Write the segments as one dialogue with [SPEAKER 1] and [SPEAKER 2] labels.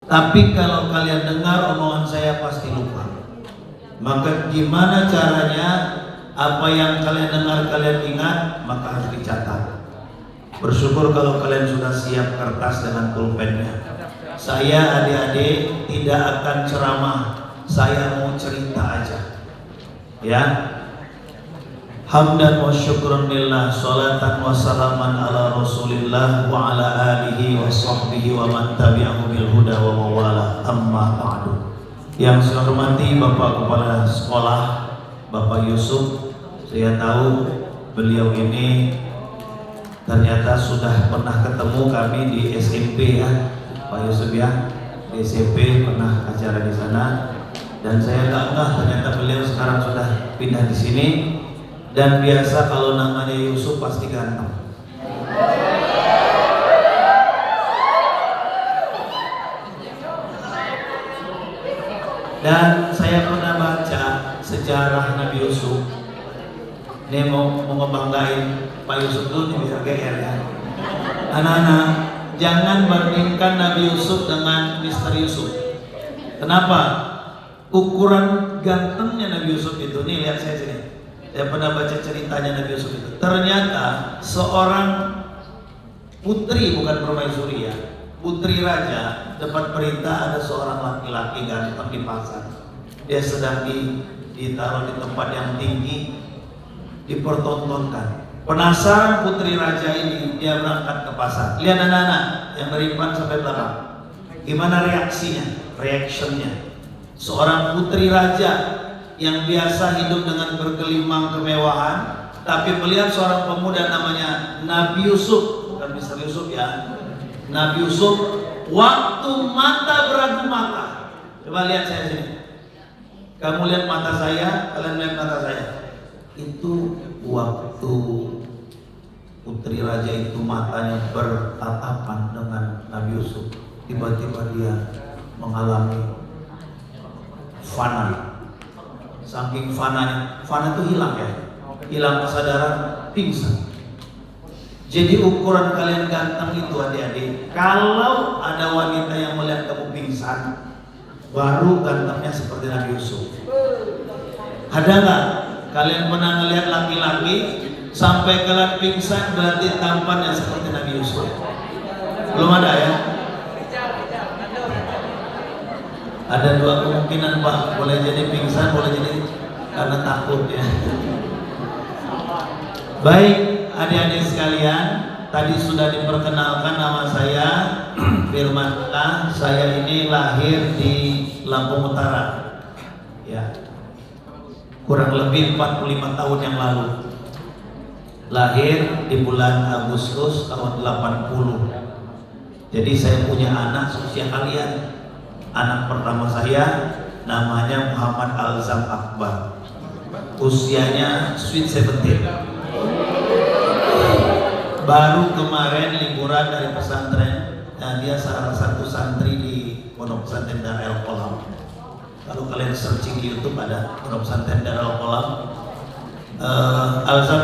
[SPEAKER 1] Tapi kalau kalian dengar omongan saya pasti lupa. Maka gimana caranya apa yang kalian dengar kalian ingat, maka harus dicatat. Bersyukur kalau kalian sudah siap kertas dengan pulpennya. Saya adik-adik tidak akan ceramah, saya mau cerita aja. Ya. Hamdan wa syukran lillah, salatan wa salaman ala rasulillah wa ala alihi wa sahbihi wa man tabi'ahu bil huda wa mawala, amma ba'du. Yang saya hormati Bapak Kepala Sekolah, Bapak Yusuf, saya tahu beliau ini ternyata sudah pernah ketemu kami di SMP ya, Pak Yusuf ya, di SMP pernah acara di sana, dan saya enggak ternyata beliau sekarang sudah pindah di sini. Dan biasa kalau namanya Yusuf pasti ganteng. Dan saya pernah baca sejarah Nabi Yusuf. Ini mau ngebanggain Pak Yusuf dulu nih biar GR ya. Anak-anak, jangan bandingkan Nabi Yusuf dengan Mister Yusuf. Kenapa? Ukuran gantengnya Nabi Yusuf itu, nih lihat saya sini. Saya pernah baca ceritanya Nabi Yusuf itu. Ternyata seorang putri, bukan permaisuri ya, putri raja dapat perintah ada seorang laki-laki ganteng di pasar. Dia sedang ditaruh di tempat yang tinggi, dipertontonkan. Penasaran putri raja ini, dia berangkat ke pasar. Lihat anak-anak yang dari depan sampai belakang. Gimana reactionnya? Seorang putri raja yang biasa hidup dengan bergelimang kemewahan, tapi melihat seorang pemuda namanya Nabi Yusuf, bukan Mister Yusuf ya, Nabi Yusuf, waktu mata beradu mata. Coba lihat saya sini. Kamu lihat mata saya, kalian lihat mata saya. Itu waktu putri raja itu matanya bertatapan dengan Nabi Yusuf, tiba-tiba dia mengalami fana. Saking fana itu hilang ya, hilang kesadaran, pingsan. Jadi ukuran kalian ganteng itu adik-adik, kalau ada wanita yang melihat kamu pingsan, baru gantengnya seperti Nabi Yusuf. Ada nggak kalian pernah melihat laki-laki sampai kalian pingsan berarti tampannya seperti Nabi Yusuf? Belum ada ya? Ada dua kemungkinan Pak, boleh jadi pingsan, boleh jadi karena takut ya. Baik adik-adik sekalian, tadi sudah diperkenalkan nama saya Firmanullah. Saya ini lahir di Lampung Utara ya, kurang lebih 45 tahun yang lalu. Lahir di bulan Agustus tahun 80. Jadi saya punya anak seusia kalian. Anak pertama saya namanya Muhammad Alzam Akbar, usianya sweet 17. Baru kemarin liburan dari pesantren, nah dia salah satu santri di Pondok Pesantren Darul Qolam. Kalau kalian searching di YouTube ada Pondok Pesantren Darul Qolam. Alzam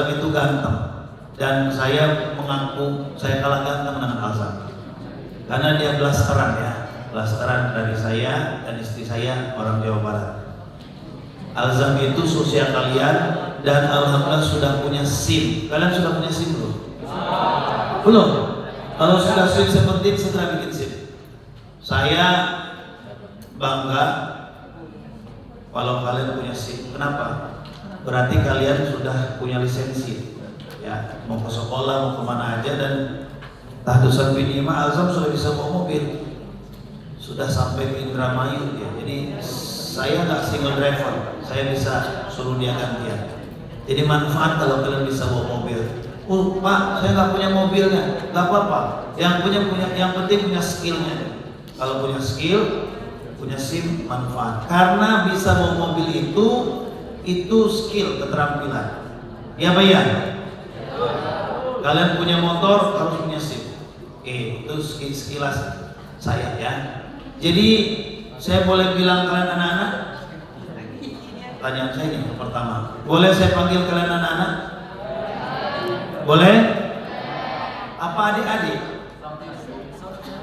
[SPEAKER 1] itu ganteng, dan saya mengaku saya kalah ganteng dengan Alzam. Karena dia blasteran ya, blasteran dari saya dan istri saya orang Jawa Barat. Alzam itu sosial kalian, dan alhamdulillah sudah punya SIM. Kalian sudah punya SIM belum? Belum. Kalau sudah SIM seperti segera bikin SIM. Saya bangga kalau kalian punya SIM. Kenapa? Berarti kalian sudah punya lisensi. Ya, mau ke sekolah, mau kemana aja, dan tahdusan bin Ima Alzam sudah bisa bawa mobil, sudah sampai ke Indramayu dia. Jadi saya nggak single driver, saya bisa suruh dia gantian. Jadi manfaat kalau kalian bisa bawa mobil. Oh Pak, saya nggak punya mobilnya, nggak apa-apa. Yang penting punya skillnya. Kalau punya skill, punya SIM, manfaat. Karena bisa bawa mobil itu skill, keterampilan. Ya Pak ya. Kalian punya motor harus punya SIM. Itu sekilas saya ya. Jadi saya boleh bilang kalian anak-anak, tanya saya ini yang pertama, boleh saya panggil kalian anak-anak? Boleh? Apa adik-adik?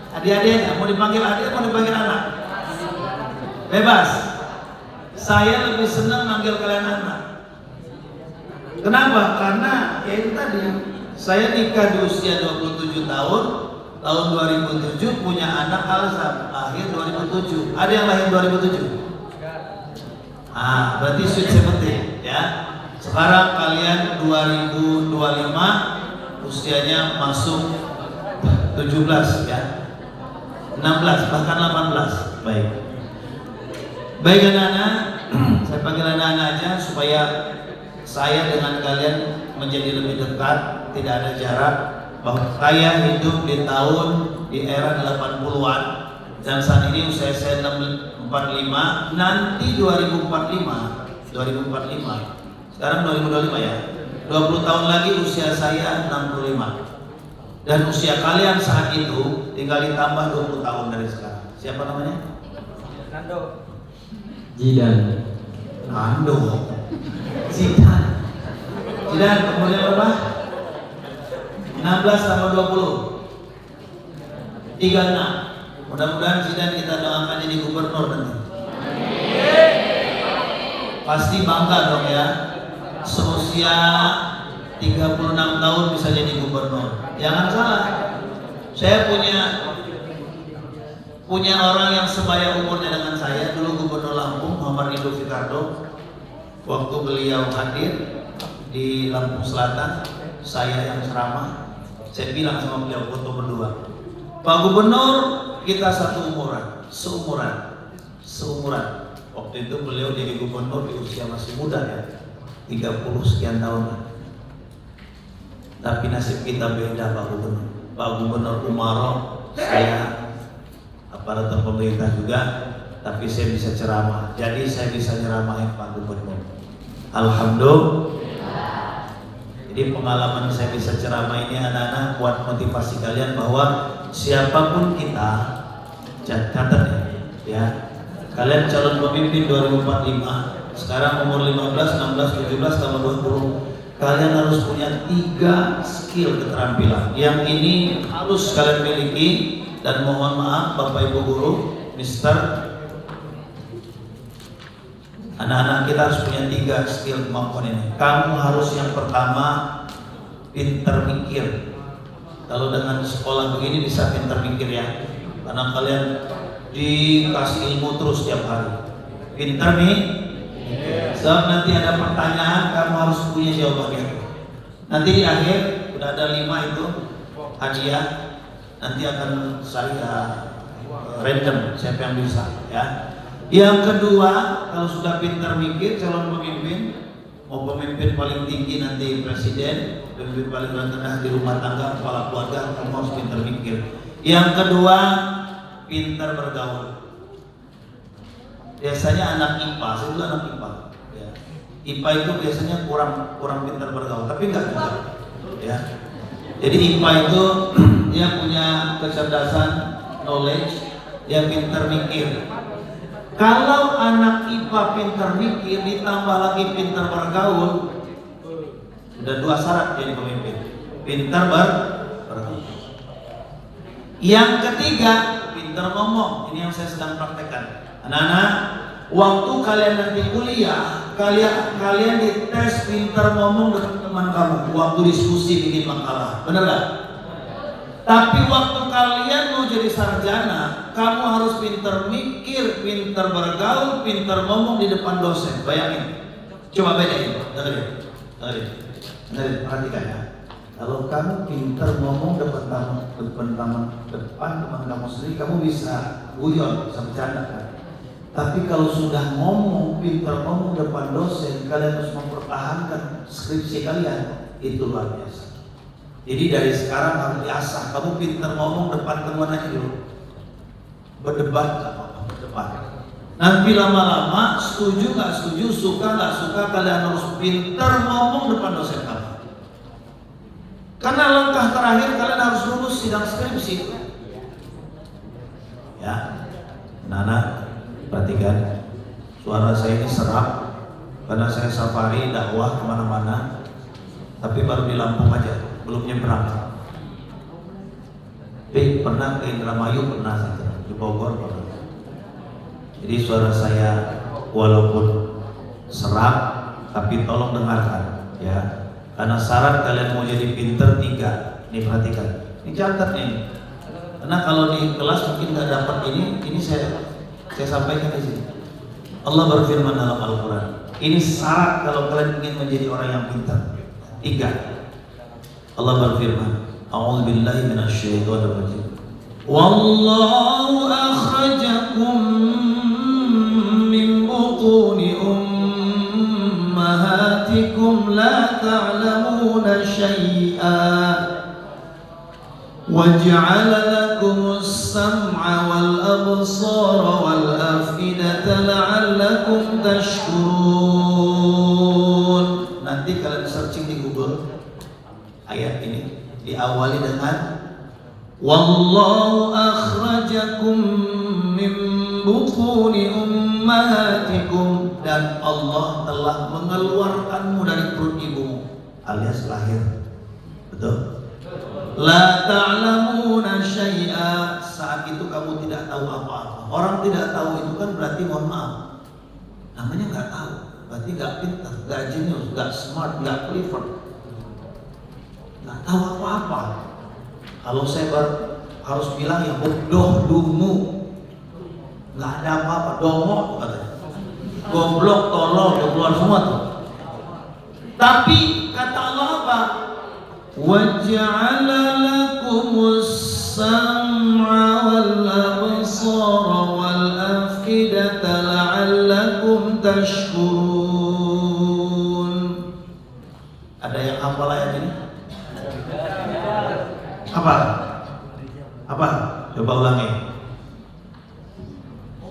[SPEAKER 1] Adik-adiknya mau dipanggil adik, mau dipanggil anak? Bebas. Saya lebih senang manggil kalian anak. Kenapa? Karena ya itu tadi, saya nikah di usia 27 tahun, tahun 2007 punya anak Alzam, lahir 2007. Ada yang lahir 2007? Berarti sweet 17 ya. Sekarang kalian 2025, usianya masuk 17 ya. 16 bahkan 18. Baik anak-anak, saya panggil anak-anak aja supaya saya dengan kalian menjadi lebih dekat, tidak ada jarak. Bahwa saya hidup di era 80-an dan saat ini usia saya 45, nanti 2045, sekarang 2025 ya, 20 tahun lagi usia saya 65. Dan usia kalian saat itu tinggal ditambah 20 tahun dari sekarang. Siapa namanya?
[SPEAKER 2] Nando.
[SPEAKER 1] Zidan. Nando. Zidan. Zidan umurnya berapa? 16 tambah 20. 36. Mudah-mudahan Zidan kita doakan jadi gubernur nanti. Pasti bangga dong ya. Seusia 36 tahun bisa jadi gubernur. Jangan salah. Saya punya orang yang sebaya umurnya dengan saya, dulu gubernur Lampung, Muhammad Ridho Fitardo. Waktu beliau hadir di Lampung Selatan, saya yang ceramah. Saya bilang sama beliau foto berdua. Pak Gubernur, kita satu umuran, seumuran. Waktu itu beliau jadi gubernur di usia masih muda ya, 30 sekian tahun. Tapi nasib kita beda Pak Gubernur. Pak Gubernur Umaro, saya aparatur pemerintah juga, tapi saya bisa ceramah. Jadi saya bisa nyeramahin Pak Gubernur. Alhamdulillah. Jadi pengalaman saya bisa ceramah ini anak-anak buat motivasi kalian bahwa siapapun kita, catat ya, kalian calon pemimpin 2045, sekarang umur 15, 16, 17, tambah 20, kalian harus punya 3 skill keterampilan. Yang ini harus kalian miliki, dan mohon maaf Bapak Ibu Guru, Mister, anak-anak kita harus punya 3 skill kemampuan ini. Kamu harus yang pertama pinter mikir. Kalau dengan sekolah begini bisa pinter mikir ya, karena kalian dikasih ilmu terus setiap hari. Pinter nih. Sebab nanti ada pertanyaan, kamu harus punya jawabannya. Nanti di akhir udah ada 5 itu hadiah. Nanti akan saya random siapa yang bisa ya. Yang kedua, kalau sudah pintar mikir calon pemimpin, mau pemimpin paling tinggi nanti presiden, pemimpin paling rendah di rumah tangga, kepala keluarga, kamu harus pintar mikir. Yang kedua, pintar bergaul. Biasanya anak IPA, saya juga anak IPA. Ya. IPA itu biasanya kurang pintar bergaul, tapi enggak juga. Ya. Jadi IPA itu dia punya kecerdasan, knowledge, dia pintar mikir. Kalau anak IPA pintar mikir ditambah lagi pintar bergaul, udah 2 syarat jadi pemimpin. Pintar bergaul. Yang ketiga, pintar ngomong. Ini yang saya sedang praktekkan. Anak-anak, waktu kalian nanti kuliah, kalian dites pintar ngomong dengan teman kamu. Waktu diskusi bikin makalah, benar gak? Tapi waktu kalian mau jadi sarjana, kamu harus pintar mikir, pintar bergaul, pintar ngomong di depan dosen. Bayangin. Coba bedain, dengerin, perhatikan ya. Kalau kamu pintar ngomong depan teman kamu sendiri, kamu bisa guyon, bisa bercanda kan. Tapi kalau sudah ngomong, pintar ngomong depan dosen, kalian harus mempertahankan skripsi kalian, itu luar biasa. Jadi dari sekarang harus diasah. Kamu pintar ngomong depan teman aja dulu. Berdebat gak apa-apa, berdebat. Nanti lama-lama setuju gak setuju, suka gak suka, kalian harus pintar ngomong depan dosen kamu. Karena langkah terakhir kalian harus lulus sidang skripsi. Ya, Nana, perhatikan. Suara saya ini serak karena saya safari dakwah kemana-mana, tapi baru di Lampung aja, belum nyebrang. pernah ke Indramayu, pernah saya di Bogor pernah. Jadi suara saya walaupun serak, tapi tolong dengarkan ya. Karena syarat kalian mau jadi pinter 3. Nih perhatikan, ini catat nih. Karena kalau di kelas mungkin nggak dapat ini saya sampaikan di sini. Allah berfirman dalam Al-Quran. Ini syarat kalau kalian ingin menjadi orang yang pintar. 3. Allah berfirman, A'udzubillahi minasyaitonirrajim. Wallahu akhrajakum min butuni ummahatikum la ta'lamuna syai'an وَجَعَلَ لَكُمُ السَّمْعَ وَالْأَبْصَارَ وَالْأَفْئِدَةَ لَعَلَّكُمْ تَشْكُرُونَ. Nanti kalian searching di Google ayat ini diawali dengan Wallahu akhrajakum min butuni ummahatikum, dan Allah telah mengeluarkanmu dari perut ibumu, alias lahir. Betul? La ta'lamuna syai'a, saat itu kamu tidak tahu apa-apa. Orang tidak tahu itu kan berarti mohon maaf, namanya nggak tahu, berarti nggak pintar, nggak jenius, nggak smart, nggak clever, nggak tahu apa-apa. Kalau saya harus bilang ya bodoh dumu, nggak ada apa-apa, dongok katanya, goblok, tolol, udah keluar semua tuh. Tapi kata Allah apa? وَجَعَلَ لَكُمُ السَّمْعَ وَالْأَبْصَارَ وَالْأَفْئِدَةَ لَعَلَّكُمْ تَشْكُرُونَ. Ada yang hafal ayat ini? Apa? Coba ulangi.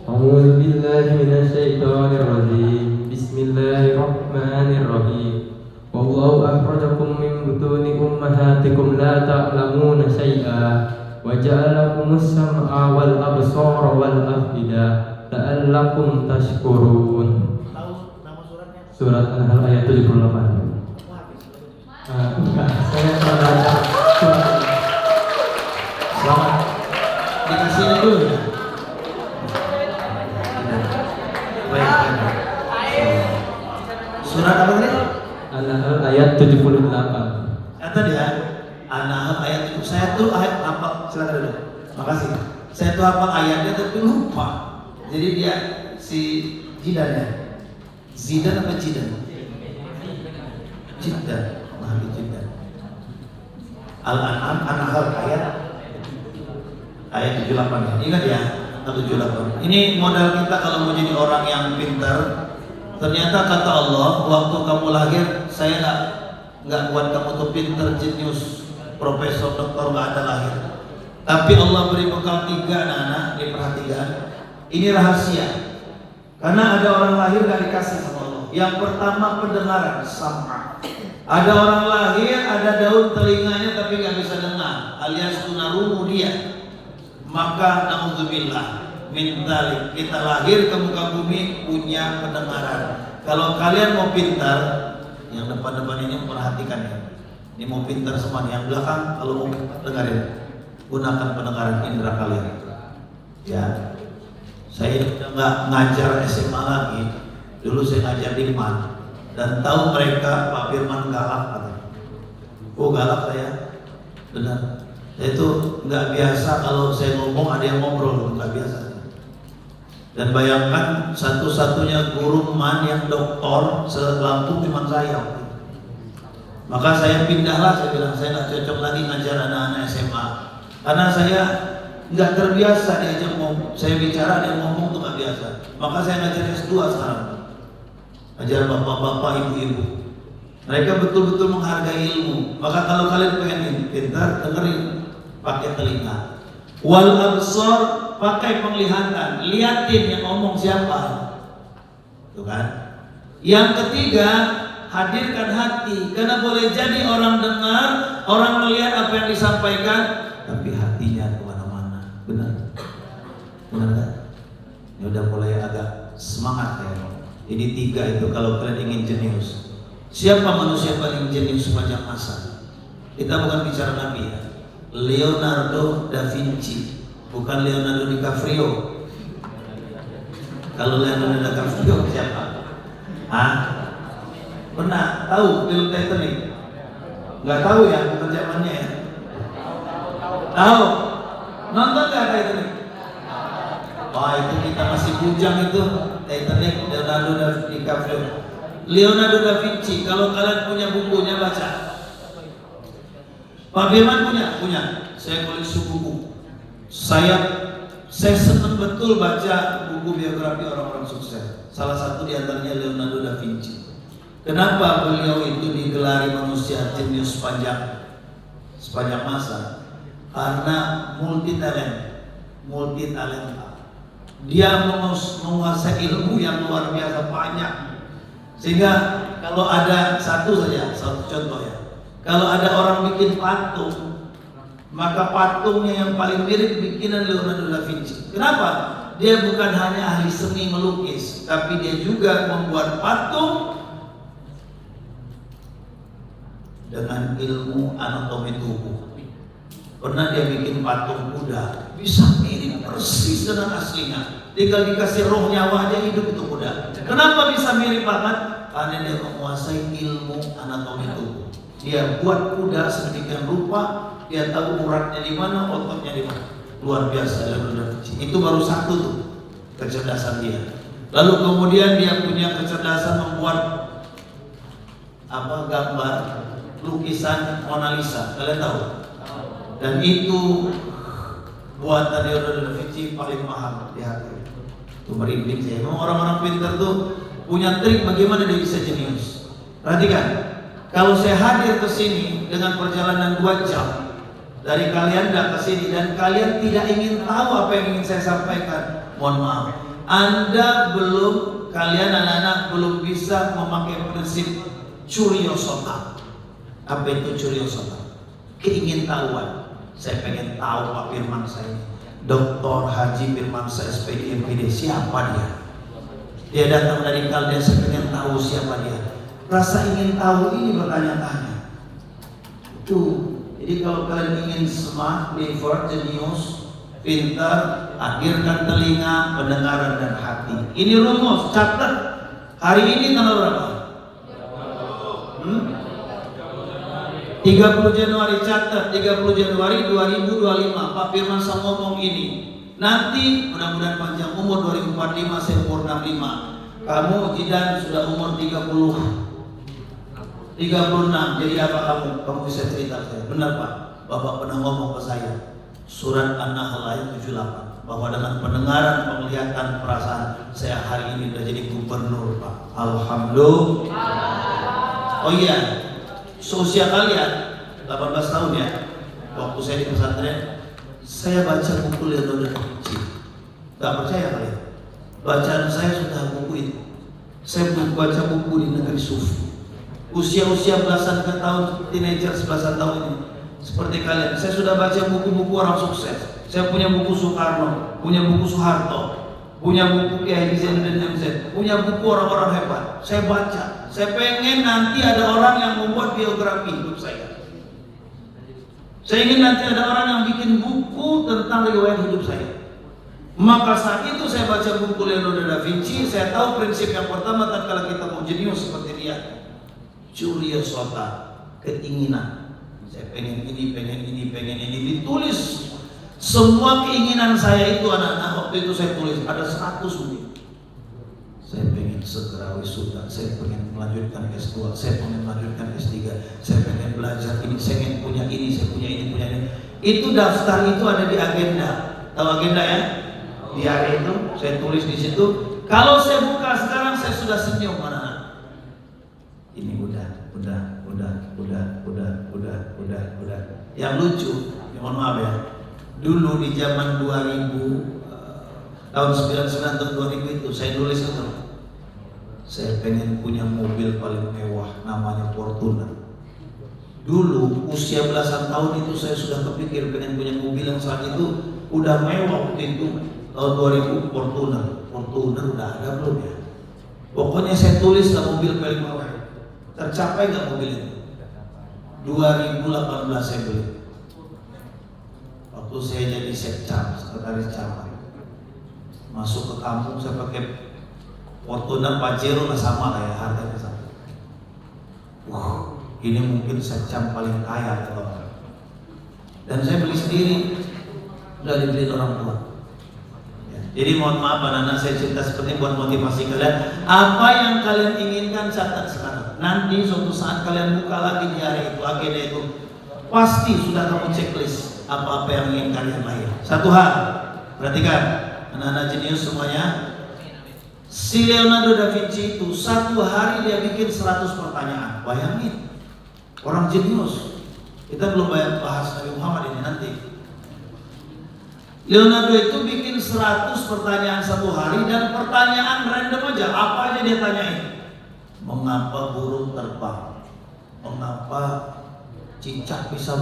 [SPEAKER 2] A'udzu billahi minasyaitonir rajim. Bismillahirrahmanirrahim. Wallahu akhrajakum min butuni ummahatikum la ta'lamuna syai'a wa ja'ala lakumus sam'a wal absara wal af'idah la'allakum tashkurun.
[SPEAKER 1] Tahu nama suratnya?
[SPEAKER 2] Surat An-Nahl ayat 78. Enggak, saya pernah baca.
[SPEAKER 1] Selamat. Dikasih dulu ya. Baik. Surat apa tadi?
[SPEAKER 2] An-Nahl ayat 78.
[SPEAKER 1] Tadi ya, An-Nahl ayat itu. Saya tuh ayat apa? Silakan dulu. Makasih. Saya tuh apa ayatnya tapi lupa. Jadi dia si Jidan ya. Zidan apa Jidan? Jidan. Nah, Jidan. Al-An'am An-Nahl ayat 78 ya. Ingat ya, 78. Ini modal kita kalau mau jadi orang yang pintar. Ternyata kata Allah, waktu kamu lahir saya nggak buat kamu tuh pinter, jenius, profesor, doktor, nggak ada lahir. Tapi Allah beri bekal 3 anak, diperhatikan. Ini rahasia. Karena ada orang lahir nggak dikasih sama Allah. Yang pertama pendengaran, sam'a. Ada orang lahir, ada daun telinganya tapi nggak bisa dengar, alias tunarungu dia. Maka naudzubillah min dzalik, kita lahir ke muka bumi punya pendengaran. Kalau kalian mau pintar, yang depan-depan ini perhatikan ya. Ini mau pintar semua nih, yang belakang kalau mau dengerin, gunakan pendengaran indera kalian. Ya, saya udah nggak ngajar SMA lagi. Dulu saya ngajar di MAN dan tahu mereka Pak Firman galak katanya. Oh galak saya, benar. Saya itu nggak biasa kalau saya ngomong ada yang ngobrol, nggak biasa. Dan bayangkan satu-satunya guru MAN yang doktor se-Lampung cuma saya. Maka saya pindahlah, saya bilang saya nggak cocok lagi ngajar anak-anak SMA. Karena saya nggak terbiasa diajak ngomong. Saya bicara dia ngomong tuh nggak biasa. Maka saya ngajar S2 sekarang. Ngajar bapak-bapak, ibu-ibu. Mereka betul-betul menghargai ilmu. Maka kalau kalian pengen pintar, dengerin, pakai telinga. Wal absar, pakai penglihatan, liatin yang ngomong siapa. Tuh kan? Yang ketiga, hadirkan hati. Karena boleh jadi orang dengar, orang melihat apa yang disampaikan, tapi hatinya kemana-mana. Benar? Benar kan? Ini udah mulai agak semangat ya. Ini 3 itu kalau kalian ingin jenius. Siapa manusia paling jenius sepanjang masa? Kita bukan bicara Nabi ya. Leonardo da Vinci, bukan Leonardo DiCaprio. Kalau Leonardo DiCaprio siapa? Hah? Pernah tahu film Titanic? Nggak tahu ya, bukan zamannya ya. Tahu? Nonton nggak Titanic? Wah, itu kita masih bujang itu. Titanic, Leonardo DiCaprio. Leonardo da Vinci, kalau kalian punya bukunya baca. Pak Firman punya. Saya koleksi buku. Saya senang betul baca buku biografi orang-orang sukses. Salah satu di antaranya Leonardo da Vinci. Kenapa beliau itu digelari manusia jenius sepanjang masa? Karena multi talenta. Dia menguasai ilmu yang luar biasa banyak. Sehingga kalau ada satu contoh ya. Kalau ada orang bikin patung, maka patungnya yang paling mirip bikinan Leonardo da Vinci. Kenapa? Dia bukan hanya ahli seni melukis, tapi dia juga membuat patung dengan ilmu anatomi tubuh. Pernah dia bikin patung kuda, bisa mirip persis dengan aslinya. Tinggal dikasih roh nyawa aja hidup itu kuda. Kenapa bisa mirip banget? Karena dia menguasai ilmu anatomi tubuh. Dia buat kuda sedemikian rupa, dia tahu uratnya di mana, ototnya di mana. Luar biasa Leonardo da Vinci. Itu baru satu tuh kecerdasan dia. Lalu kemudian dia punya kecerdasan membuat gambar lukisan Mona Lisa, kalian tahu? Dan itu buatan Leonardo da Vinci paling mahal di hati. Itu merinding saya. Memang orang-orang pintar tuh punya trik bagaimana dia bisa jenius. Perhatikan, kalau saya hadir ke sini dengan perjalanan 2 jam dari kalian dan ke sini dan kalian tidak ingin tahu apa yang ingin saya sampaikan, mohon maaf. Kalian anak-anak belum bisa memakai prinsip curiosota. Apa itu curiosota? Keingin-tahuan. Saya pengen tahu Pak Firman saya ini, Dr. Haji Firmansyah SPD MPD, siapa dia? Dia datang dari Kaldia, saya pengen tahu siapa dia. Rasa ingin tahu ini bertanya-tanya. Itu. Jadi kalau kalian ingin smart, clever, jenius, pintar, hadirkan telinga, pendengaran dan hati. Ini rumus, catat. Hari ini tanggal berapa? 30 Januari, catat 30 Januari 2025 Pak Firmansyah ngomong ini. Nanti mudah-mudahan panjang umur 2045, saya umur 65. Kamu Jidan sudah umur 36. Jadi apa kamu? Kamu bisa cerita saya. Benar Pak, Bapak pernah ngomong ke saya. Surat An-Nahl ayat 78 bahwa dengan pendengaran, penglihatan, perasaan saya hari ini sudah jadi gubernur Pak. Alhamdulillah. Oh iya, seusia kalian 18 tahun ya, waktu saya di pesantren, saya baca buku Leonardo da Vinci. Gak percaya kalian? Bacaan saya sudah buku itu. Saya baca buku di negeri sufi. Usia-usia belasan tahun, teenager belasan tahun ini, seperti kalian, saya sudah baca buku-buku orang sukses. Saya punya buku Soekarno, punya buku Soeharto, punya buku Kiai Zainuddin MZ, punya buku orang-orang hebat. Saya baca. Saya pengen nanti ada orang yang membuat biografi hidup saya. Saya ingin nanti ada orang yang bikin buku tentang riwayat hidup saya. Maka saat itu saya baca buku Leonardo da Vinci, saya tahu prinsip yang pertama tatkala kita mau jenius seperti dia. Curiosota, keinginan. Saya pengen ini, pengen ini, pengen ini. Ditulis semua keinginan saya itu anak-anak. Waktu itu saya tulis ada 100 mungkin. Saya pengen segera wisuda, saya pengen melanjutkan S2, saya pengen melanjutkan S3, saya pengen belajar ini, saya pengen punya ini, saya punya ini, punya ini. Itu daftar itu ada di agenda. Tahu agenda ya? Di hari itu saya tulis di situ. Kalau saya buka sekarang saya sudah senyum anak-anak. Ini udah. Yang lucu, mohon maaf ya. Dulu di zaman 2000 tahun 99 atau 2000 itu saya nulis itu. Saya pengen punya mobil paling mewah namanya Fortuner. Dulu usia belasan tahun itu saya sudah kepikir pengen punya mobil yang saat itu udah mewah waktu itu tahun 2000 Fortuner. Fortuner udah ada belum ya? Pokoknya saya tulis mobil paling mewah. Tercapai nggak mobil itu? 2018 saya beli. Waktu saya jadi sekcam, sekretaris cabang, masuk ke kampung saya pakai Fortuner Pajero lah, sama lah ya, harganya sama. Ini mungkin sekcam paling kaya kalau. Dan saya beli sendiri, udah dibeli orang tua. Ya. Jadi mohon maaf anak-anak, saya cerita seperti ini buat motivasi kalian. Apa yang kalian inginkan catat sekarang. Nanti suatu saat kalian buka lagi di hari itu, agenda itu, pasti sudah kamu checklist apa-apa yang ingin kalian lahir. Satu hal, perhatikan anak-anak jenius semuanya. Si Leonardo da Vinci itu satu hari dia bikin 100 pertanyaan. Bayangin, orang jenius. Kita belum bahas Nabi Muhammad ini nanti. Leonardo itu bikin 100 pertanyaan satu hari, dan pertanyaan random aja, apa aja dia tanyain. Mengapa burung terbang? Mengapa cicak bisa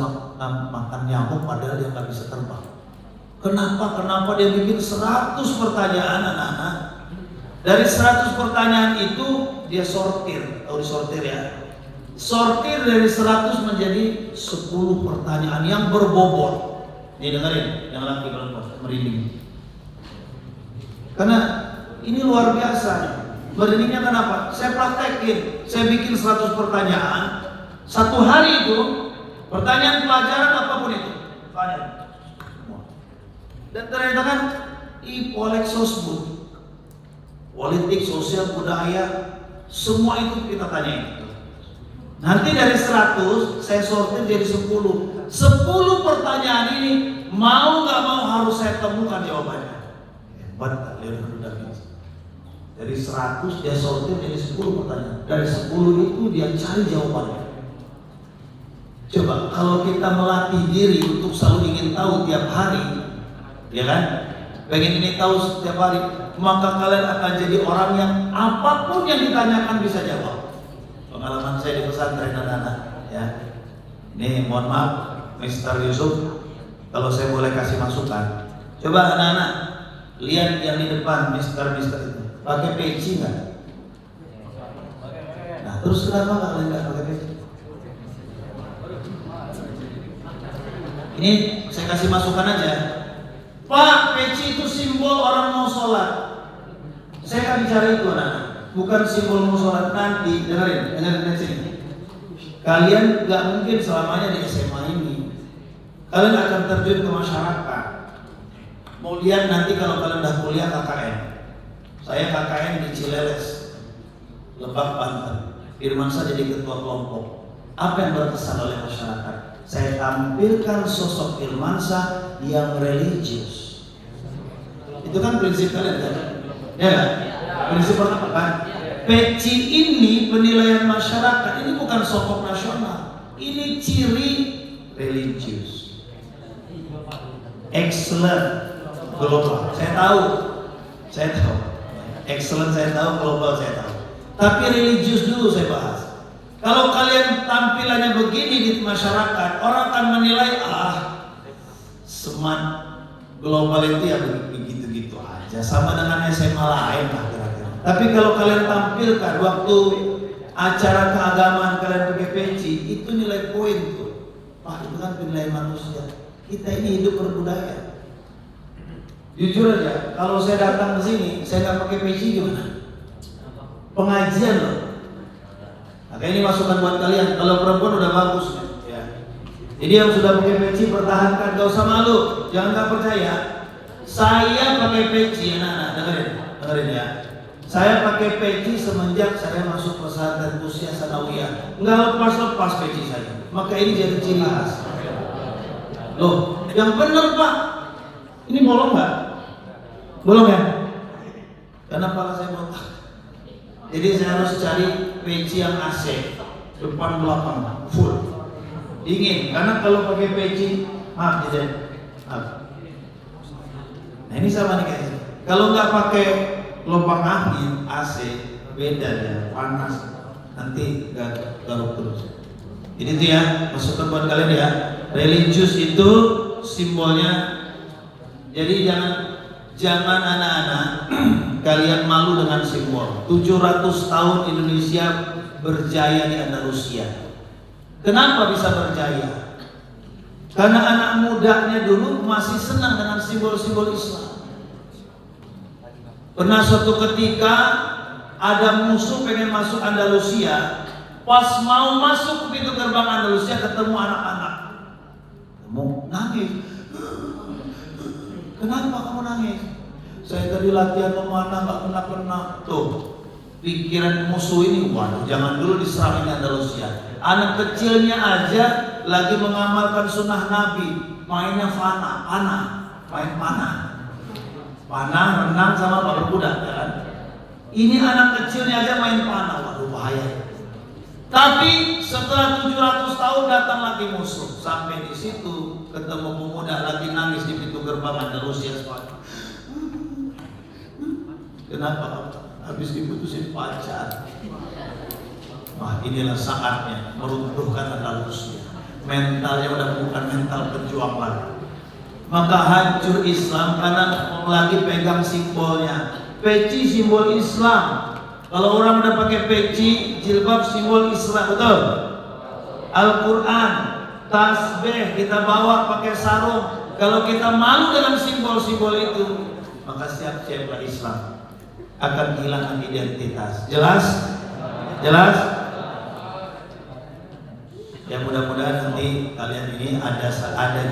[SPEAKER 1] makan nyamuk padahal dia nggak bisa terbang? Kenapa dia bikin 100 pertanyaan anak-anak? Dari 100 pertanyaan itu dia sortir, tahu disortir ya? Sortir dari 100 menjadi 10 pertanyaan yang berbobot. Nih dengerin, yang laki merinding. Karena ini luar biasa. Merindingnya kenapa? Saya praktekin, saya bikin 100 pertanyaan. Satu hari itu, pertanyaan pelajaran apapun itu, tanya. Dan ternyata kan Polek Sosbud, politik, sosial, budaya, semua itu kita tanyain. Nanti dari 100 saya sortir jadi 10. 10 pertanyaan ini mau gak mau harus saya temukan jawabannya. Hebat Leonardo da Vinci. Dari 100 dia sortir jadi 10 pertanyaan. Dari 10 itu dia cari jawabannya. Coba kalau kita melatih diri untuk selalu ingin tahu tiap hari, ya kan? Pengen ini tahu setiap hari, maka kalian akan jadi orang yang apapun yang ditanyakan bisa jawab. Pengalaman saya di pesantren anak-anak, ya. Ini mohon maaf, Mr. Yusuf, kalau saya boleh kasih masukan. Coba anak-anak lihat yang di depan, Mr. itu, pakai peci nggak? Nah, terus kenapa kalian nggak pakai peci? Ini saya kasih masukan aja. Pak, peci itu simbol orang mau sholat. Saya akan bicara itu anak-anak, bukan simbol mau sholat nanti. Dengerin dari sini. Kalian gak mungkin selamanya di SMA ini. Kalian akan terjun ke masyarakat. Mau lihat nanti kalau kalian udah kuliah KKN. Saya KKN di Cileles, Lebak, Banten. Firmansyah jadi ketua kelompok. Apa yang berkesan oleh masyarakat? Saya tampilkan sosok Firmansyah yang religius. Itu kan prinsip kalian kan? Ya kan? Prinsip pertama kan? Peci ini penilaian masyarakat. Ini bukan sosok nasional. Ini ciri religius. Excellent global. Saya tahu. Excellent saya tahu, global saya tahu. Tapi religius dulu saya bahas. Kalau kalian tampilannya begini di masyarakat, orang akan menilai smart global itu ya begitu-gitu aja, sama dengan SMA lain lah kira-kira. Tapi kalau kalian tampilkan waktu acara keagamaan kalian pakai peci, itu nilai poin tuh. Pak, itu kan penilaian manusia. Kita ini hidup berbudaya. Jujur aja, kalau saya datang ke sini, saya nggak pakai peci gimana? Pengajian loh. Nah, ini masukan buat kalian. Kalau perempuan udah bagus ya. Jadi yang sudah pakai peci pertahankan, gak usah malu. Jangan nggak percaya. Saya pakai peci, anak-anak dengerin ya. Saya pakai peci semenjak saya masuk pesantren Usia Sanawiyah. Nggak lepas peci saya. Maka ini jadi ciri khas. Loh, yang benar Pak. Ini bolong nggak? Bolong ya? Karena kepala saya botak. Jadi saya harus cari peci yang AC, depan belakang full, dingin. Karena kalau pakai peci, maaf jadi, maaf. Nah ini sama nih guys. Kalau nggak pakai lubang angin AC, beda ya, panas. Nanti garuk terus. Jadi itu ya, masukan buat kalian ya. Religius itu simbolnya. Jadi jangan anak-anak kalian malu dengan simbol. 700 tahun Indonesia berjaya di Andalusia. Kenapa bisa berjaya? Karena anak mudanya dulu masih senang dengan simbol-simbol Islam. Pernah suatu ketika ada musuh pengen masuk Andalusia, pas mau masuk ke pintu gerbang Andalusia ketemu anak-anak. Kamu nangis. Kenapa kamu nangis? Saya tadi latihan memanah nggak kena-kena. Tuh, pikiran musuh ini, waduh, jangan dulu diserang ini Andalusia. Anak kecilnya aja lagi mengamalkan sunnah Nabi, mainnya panah, main panah, renang sama berkuda, kan? Ini anak kecilnya aja main panah, waduh bahaya. Tapi setelah 700 tahun datang lagi musuh, sampai di situ ketemu pemuda lagi nangis di pintu gerbang Andalusia. Kenapa? Habis diputusin pacar. Wah, inilah saatnya meruntuhkan Andalusia. Mentalnya udah bukan mental pejuang lagi. Maka hancur Islam karena lagi pegang simbolnya. Peci simbol Islam. Kalau orang udah pakai peci, jilbab simbol Islam, betul? Al-Quran, tasbih kita bawa pakai sarung. Kalau kita malu dengan simbol-simbol itu, maka siap-siaplah Islam akan kehilangan identitas. Jelas? Jelas? Ya mudah-mudahan nanti kalian ini ada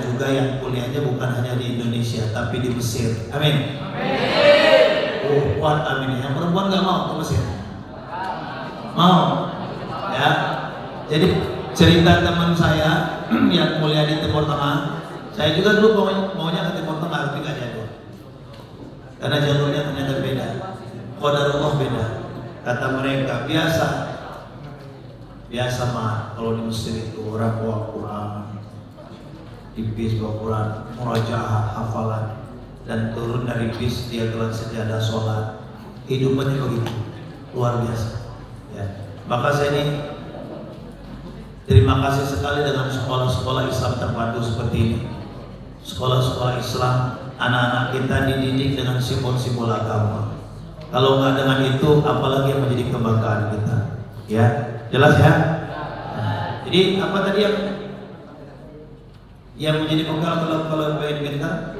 [SPEAKER 1] juga yang kuliahnya bukan hanya di Indonesia tapi di Mesir. Amin. Oh, kuat amin. Yang perempuan nggak mau ke Mesir? Mau? Ya. Jadi cerita teman saya yang kuliah di Timur Tengah. Saya juga dulu maunya ke Timur Tengah tapi nggak jadi. Karena jalurnya ternyata beda. Qadarullah beda. Kata mereka biasa mah kalau di Mesir itu orang bawa Quran, bis bawa Quran, murajaah, hafalan, dan turun dari bis dia gelar sejadah sholat. Hidupannya begitu luar biasa. Ya. Maka saya ini terima kasih sekali dengan sekolah-sekolah Islam terpadu seperti ini. Sekolah-sekolah Islam, anak-anak kita dididik dengan simbol-simbol agama. Kalau nggak dengan itu, apalagi yang menjadi kebanggaan kita. Ya, jelas ya. Nah, jadi apa tadi yang menjadi bekal kalau pengen pintar?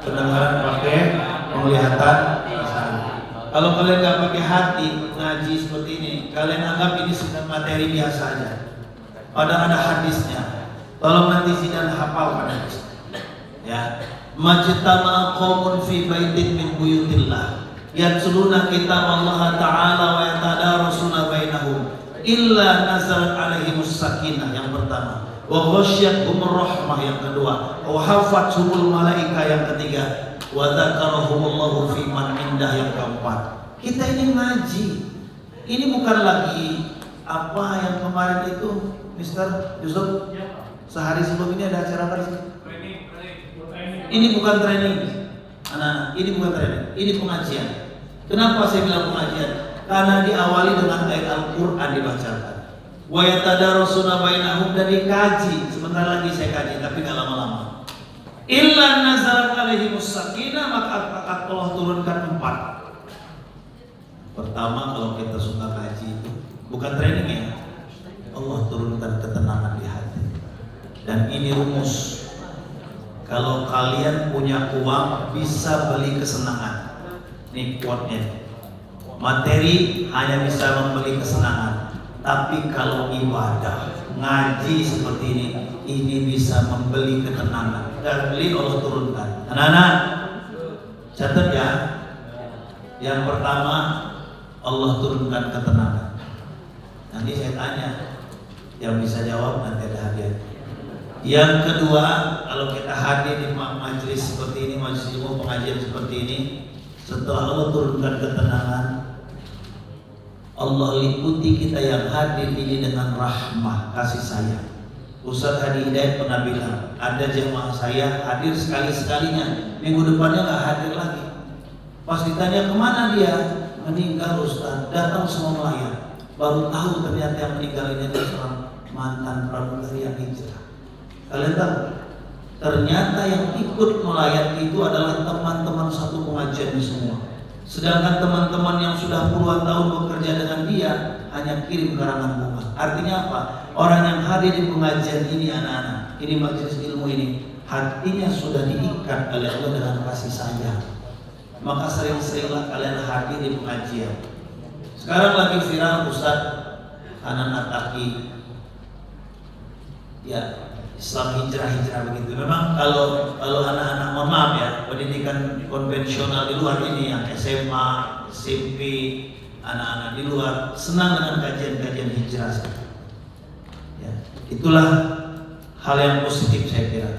[SPEAKER 1] Pendengaran pakai, penglihatan. Kalau kalian nggak pakai hati ngaji seperti ini, kalian anggap ini sedang materi biasa aja. Padahal ada hadisnya. Tolong nanti sidang hafal hadis. Ya, majtama qaumun fi baitin min buyutillah. Yatsluna kitab Allah Ta'ala wa yatadarasuna bainahum illa nazalat alaihimus sakinah yang pertama wa ghasyiyatuhumur rahmah yang kedua wa hafathumul malaika yang ketiga wa dzakarahumullahu fi man indah yang keempat. Kita ini ngaji. Ini bukan lagi apa yang kemarin itu Mr. Yusuf sehari sebelum ini ada acara apa di sini? Ini bukan training. Anak-anak, ini bukan training, ini pengajian. Kenapa saya bilang pengajian? Karena diawali dengan ayat Al-Quran dibacakan. Wa yatadarasuna bainahum dan dikaji. Sebentar lagi saya kaji, tapi nggak lama-lama. Illa nazalat alaihimus sakinah, maka Allah turunkan 4. Pertama, kalau kita suka kaji itu bukan training ya. Allah turunkan ketenangan di hati. Dan ini rumus. Kalau kalian punya uang bisa beli kesenangan. Ini quote-nya. Materi hanya bisa membeli kesenangan, tapi kalau ibadah ngaji seperti ini bisa membeli ketenangan. Dan beli Allah turunkan. Anak-anak, catat ya. Yang pertama, Allah turunkan ketenangan. Nanti saya tanya, yang bisa jawab nanti ada hadiah. Yang kedua, kalau kita hadir di majelis seperti ini, majelis ilmu pengajian seperti ini, setelah Allah turunkan ketenangan, Allah liputi kita yang hadir ini dengan rahmah, kasih sayang. Ustaz Hadi Hidayat pernah bilang, ada jemaah saya hadir sekali-sekalinya, minggu depannya nggak hadir lagi. Pas ditanya kemana dia, meninggal Ustaz, datang semua melayang. Baru tahu ternyata yang meninggal ini adalah seorang mantan pramugari yang hijrah. Kalian tahu? Ternyata yang ikut melayat itu adalah teman-teman satu pengajian semua. Sedangkan teman-teman yang sudah puluhan tahun bekerja dengan dia hanya kirim karangan bunga. Artinya apa? Orang yang hadir di pengajian ini anak-anak ini majelis ilmu ini hatinya sudah diikat oleh Allah dengan kasih sayang, maka sering-seringlah kalian hadir di pengajian. Sekarang lagi viral Ustaz Hanan Ataki, ya Islam hijrah begitu. Memang kalau anak-anak, mohon maaf ya, pendidikan konvensional di luar ini yang SMA, SMP, anak-anak di luar senang dengan kajian-kajian hijrah. Ya, itulah hal yang positif saya kira.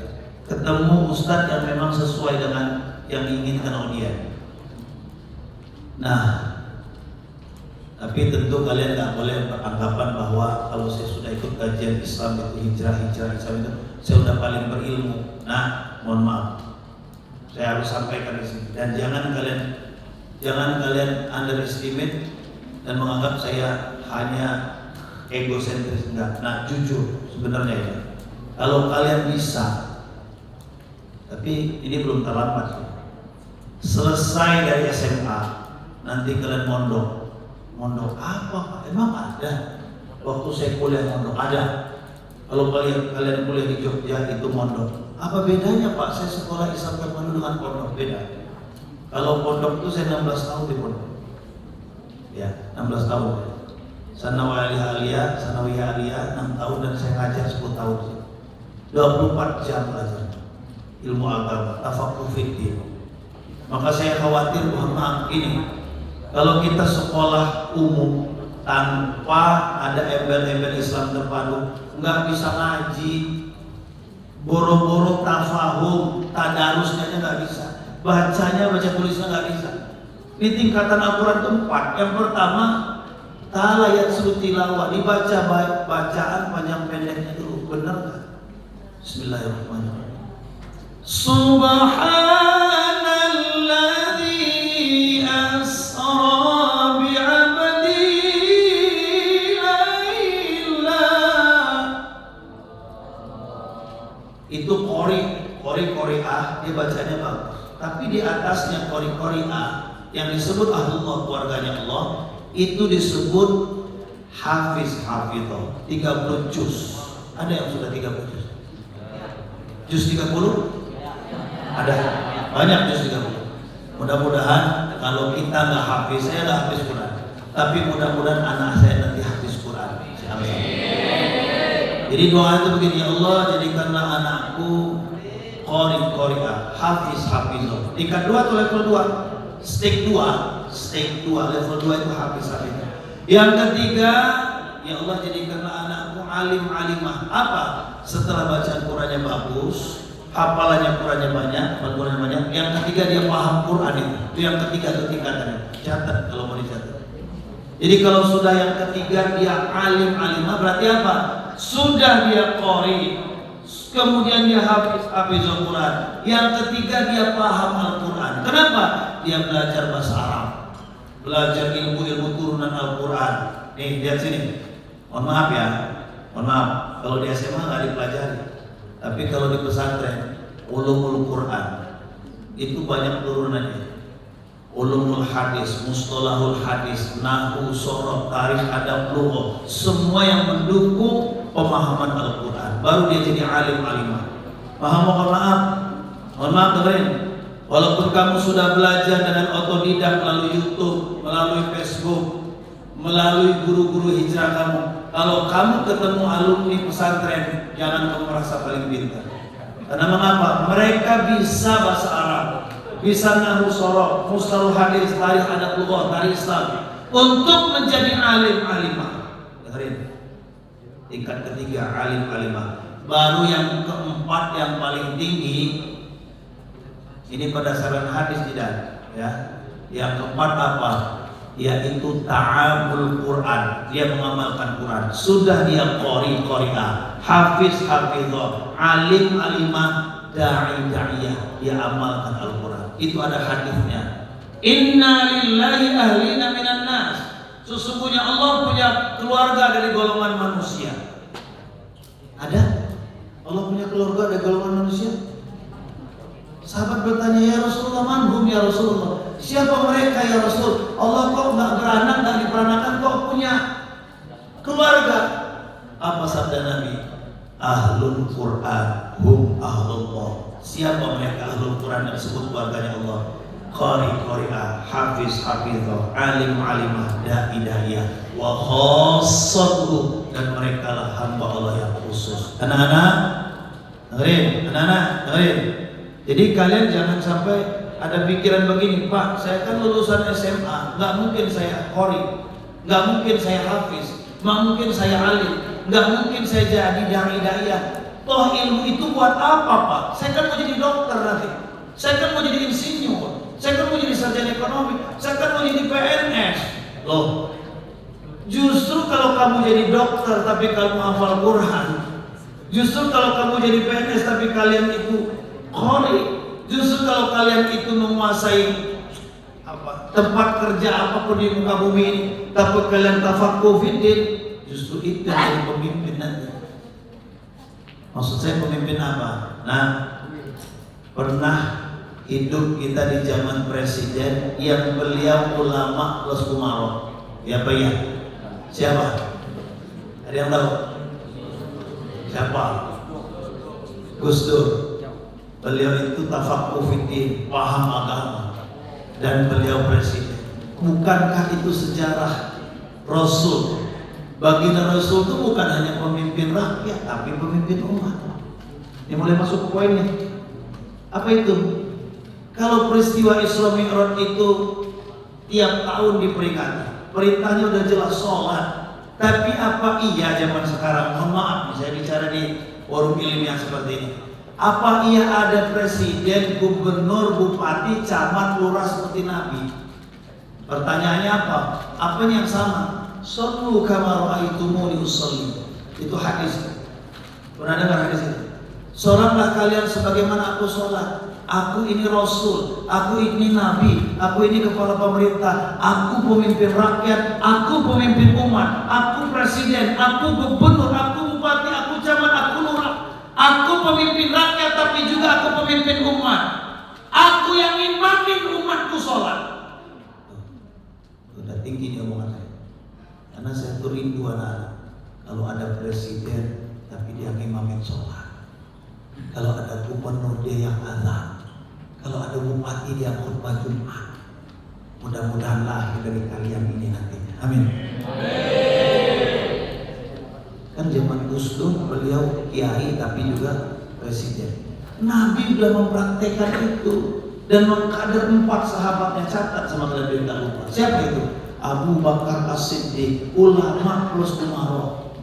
[SPEAKER 1] Ketemu ustadz yang memang sesuai dengan yang diinginkan audiens. Nah, tapi tentu kalian nggak boleh beranggapan bahwa kalau saya sudah ikut kajian Islam itu hijrah Islam itu saya sudah paling berilmu. Nah, mohon maaf, saya harus sampaikan di sini. Dan jangan kalian underestimate dan menganggap saya hanya egosentris, enggak. Nah, jujur sebenarnya ya, kalau kalian bisa, tapi ini belum terlambat. Selesai dari SMA, nanti kalian mondok apa? Emang ada? Waktu saya kuliah mondok ada. Kalau kalian kuliah di Jogja itu mondok. Apa bedanya Pak? Saya sekolah Islam Terpadu dengan pondok, beda. Kalau pondok itu saya 16 tahun di pondok. Ya, 16 tahun. Sanawiyah aliyah 6 tahun dan saya ngajar 10 tahun. 24 jam belajar ilmu agama, tafaqquh fiddin. Maka saya khawatir, mohon maaf ini, kalau kita sekolah umum tanpa ada embel-embel Islam Terpadu, nggak bisa ngaji, boro-boro tafahum, tadarusnya nggak bisa, bacanya baca tulisnya nggak bisa. Ini tingkatan Al-Quran itu 4. Yang pertama, talayat surutilawah, dibaca bacaan panjang pendeknya dulu, benar nggak? Bismillahirrahmanirrahim. Subhanalladzi asra bi'abdihi laila. Itu qori'ah, dia bacanya bagus. Tapi di atasnya qori'ah yang disebut ahlullah, keluarganya Allah, itu disebut hafidhah 30 juz. Ada yang sudah 30 juz? Juz 30? Ada, banyak juz 30. Mudah-mudahan kalau kita nggak hafiz, saya nggak hafiz Quran, tapi mudah-mudahan anak saya nanti hafiz Quran. Jadi doa itu begini, ya Allah jadikanlah anakku qori'ah, hafizah. Tingkat 2 atau level 2? Stage 2 level 2 itu hafiz. Yang ketiga, ya Allah jadikanlah anakku alimah. Apa? Setelah bacaan Qurannya bagus, hafalannya Qurannya banyak. Yang ketiga dia paham Quran itu yang ketiga tingkatannya. Catat kalau mau dicatat. Jadi kalau sudah yang ketiga dia alimah, berarti apa? Sudah dia qori, kemudian dia hafizul Quran. Yang ketiga dia paham Al-Quran. Kenapa? Dia belajar bahasa Arab, belajar ilmu turunan Al-Quran. Nih, lihat sini. Mohon maaf, kalau di SMA nggak dipelajari, tapi kalau di pesantren ulumul Quran itu banyak turunannya. Ulumul hadis, mustalahul hadis, nahwu, sorof, tarikh, adab, lughah, semua yang mendukung pemahaman Al-Quran. Baru dia jadi alimah. Mohon maaf dengerin. Walaupun kamu sudah belajar dengan otodidak melalui YouTube, melalui Facebook, melalui guru-guru hijrah kamu, kalau kamu ketemu alumni pesantren, jangan kamu merasa paling pintar. Karena mengapa? Mereka bisa bahasa Arab, bisa nahwu, sorof, mustalah hadis, tarikh, adab, lughah, tarikh Islam. Untuk menjadi alimah, dengerin. Tingkat ketiga alimah. Baru yang keempat yang paling tinggi, ini berdasarkan hadis tidak, ya. Yang keempat apa? Yaitu ta'amul Quran. Dia mengamalkan Quran. Sudah dia qori'ah, hafizah, alimah, da'iyah. Dia amalkan Al-Quran. Itu ada hadisnya. Inna lillahi ahlina minan nas. Sesungguhnya Allah punya keluarga dari golongan manusia. Ada? Allah punya keluarga dari golongan manusia? Sahabat bertanya, ya Rasulullah, manhum ya Rasulullah? Siapa mereka ya Rasul? Allah kok nggak beranak, nggak diperanakan, kok punya keluarga? Apa sabda Nabi? ahlul Quran hum ahlullah. Siapa mereka ahlul Quran yang disebut keluarganya Allah? Qari qari'ah, hafiz hafizah, alim alimah, da'i da'iyah, wa khassatuhu, dan mereka lah hamba Allah yang khusus. Anak-anak dengerin, dengerin. Jadi kalian jangan sampai ada pikiran begini, Pak, saya kan lulusan SMA, nggak mungkin saya qari, nggak mungkin saya hafiz, nggak mungkin saya alim, nggak mungkin saya jadi da'i da'iyah. Toh ilmu itu buat apa, Pak? Saya kan mau jadi dokter nanti, saya kan mau jadi insinyur, saya kan mau jadi sarjana ekonomi, saya kan mau jadi PNS. Loh, justru kalau kamu jadi dokter tapi kamu hafal Quran, justru kalau kamu jadi PNS tapi kalian itu qari, justru kalau kalian itu menguasai tempat kerja apapun di muka bumi ini, tapi kalian tafaqquh fiddin, justru itu yang pemimpin nanti. Maksud saya pemimpin apa? Nah, pernah hidup kita di zaman presiden yang beliau ulama plus umarok. Ya Pak ya? Siapa? Ada yang tahu? Siapa? Gus Dur. Beliau itu tafaqquh fiddin, paham agama, dan beliau presiden. Bukankah itu sejarah Rasul? Baginda Rasul itu bukan hanya pemimpin rakyat, tapi pemimpin umat. Ini mulai masuk ke poinnya. Apa itu? Kalau peristiwa Isra Mi'raj itu tiap tahun diperingati, perintahnya udah jelas sholat. Tapi apa iya zaman sekarang, mohon maaf, saya bicara di forum ilmiah seperti ini, apa iya ada presiden, gubernur, bupati, camat, lurah seperti Nabi? Pertanyaannya apa? Apanya yang sama? Sallu kama ra'aitumuni usolli. Itu hadis. Pernah dengar hadis itu? Sholatlah kalian sebagaimana aku sholat. Aku ini Rasul, aku ini Nabi, aku ini kepala pemerintah, aku pemimpin rakyat, aku pemimpin umat, aku presiden, aku gubernur, aku bupati, aku camat, aku lurah. Aku pemimpin rakyat tapi juga aku pemimpin umat. Aku yang imamin umatku sholat. Udah tinggi nih omongan saya. Karena saya tuh rindu anak-anak. Kalau ada presiden tapi dia imamin sholat. Kalau ada gubernur dia yang azan. Kalau ada bupati dia khutbah Jumat. Mudah-mudahan lahir dari kalian ini nantinya. Amin. Kan zaman Gus Dur beliau kiai tapi juga presiden. Nabi sudah mempraktekkan itu dan mengkader 4 sahabatnya. Catat sama kalian tidak lupa. Siapa itu? Abu Bakar As-Siddiq, ulama plus umarok.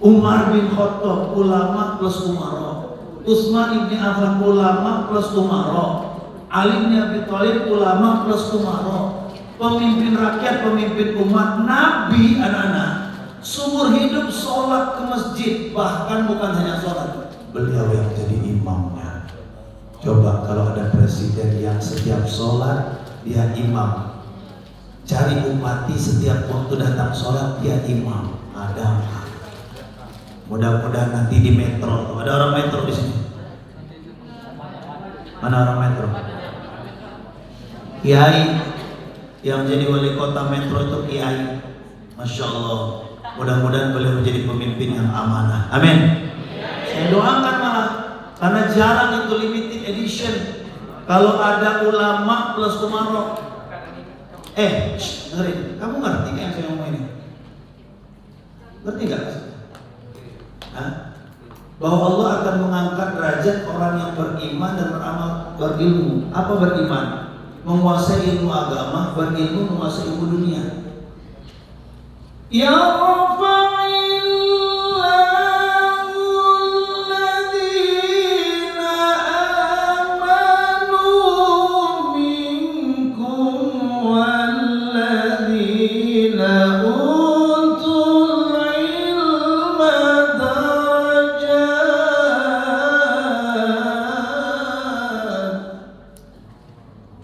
[SPEAKER 1] Umar bin Khattab, ulama plus umarok. Utsman bin Affan, ulama plus umarok. Ali bin Abi Thalib, ulama plus umarok. Pemimpin rakyat, pemimpin umat. Nabi, anak-anak, seumur hidup sholat ke masjid, bahkan bukan hanya sholat, beliau yang jadi imamnya. Coba kalau ada presiden yang setiap sholat dia imam, cari bupati setiap waktu datang sholat dia imam, ada apa? Mudah-mudahan nanti di metro, ada orang metro di sini. Mana orang metro? Kiai yang menjadi wali kota metro itu kiai, masya Allah. Mudah-mudahan beliau menjadi pemimpin yang amanah. Amin. Saya doakan malah, karena jarang itu limited edition. Kalau ada ulama plus umarok. Dengerin, kamu ngerti yang saya ngomong ini? Ngerti gak? Bahwa Allah akan mengangkat derajat orang yang beriman dan beramal, berilmu. Apa beriman? Menguasai ilmu agama, berilmu menguasai ilmu dunia. Ya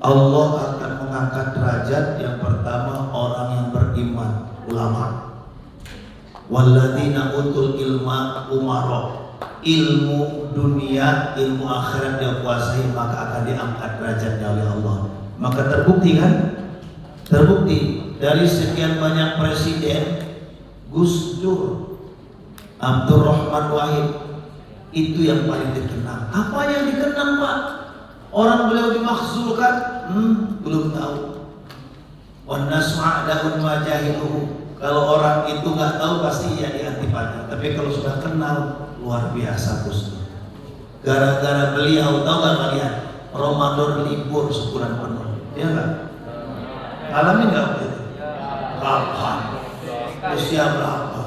[SPEAKER 1] Allah akan mengangkat derajat yang pertama orang yang beriman, ulama. Walladzina utul ilma umara. Ilmu dunia, ilmu akhirat dia kuasai, maka akan diangkat derajatnya oleh Allah. Maka terbukti kan? Terbukti dari sekian banyak presiden, Gus Dur Abdurrahman Wahid itu yang paling dikenal. Apa yang dikenal Pak? Orang beliau dimakzulkan? Belum tahu. Wan nasu a'da'un wa jahiluhu. Kalau orang itu nggak tahu pasti ya diantipannya. Tapi kalau sudah kenal luar biasa Gus Dur. Gara-gara beliau, tahu nggak kalian? Ramadan libur sebulan penuh. Iya nggak? Alami nggak begitu? Kapan? Usia berapa?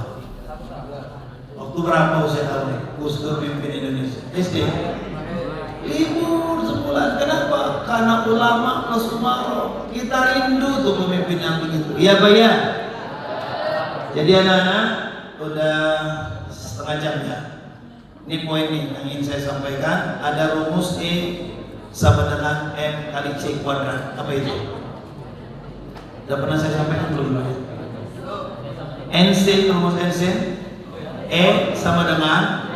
[SPEAKER 1] Waktu berapa usia kamu? Gus Dur pimpin Indonesia. SD. Libur sebulan. Kenapa? Karena ulama plus umaro. Kita rindu tuh pemimpin yang begitu. Iya Pak ya. Jadi anak-anak udah setengah jam ya. Ini poin nih yang ingin saya sampaikan. Ada rumus E sama dengan M kali C kuadrat. Apa itu? Udah pernah saya sampaikan belum? NC, rumus NC E sama dengan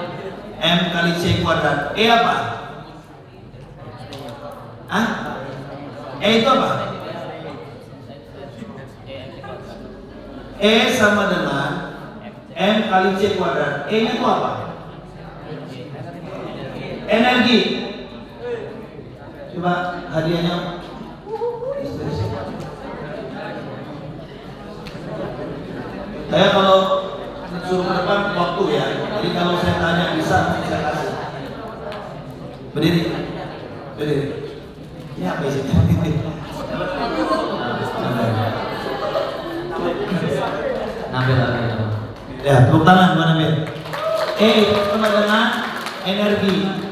[SPEAKER 1] M kali C kuadrat. E apa? Hah? E itu apa? E sama dengan M kali C kuadrat. E nya itu apa? Energi. Coba hadiahnya. Saya kalau suruh ke depan waktu ya. Jadi kalau saya tanya bisa saya kasih. Berdiri. Berdiri. Ini apa sih?
[SPEAKER 2] Nabil.
[SPEAKER 1] Ya, tepuk tangan mana Nabil? E sama dengan energi.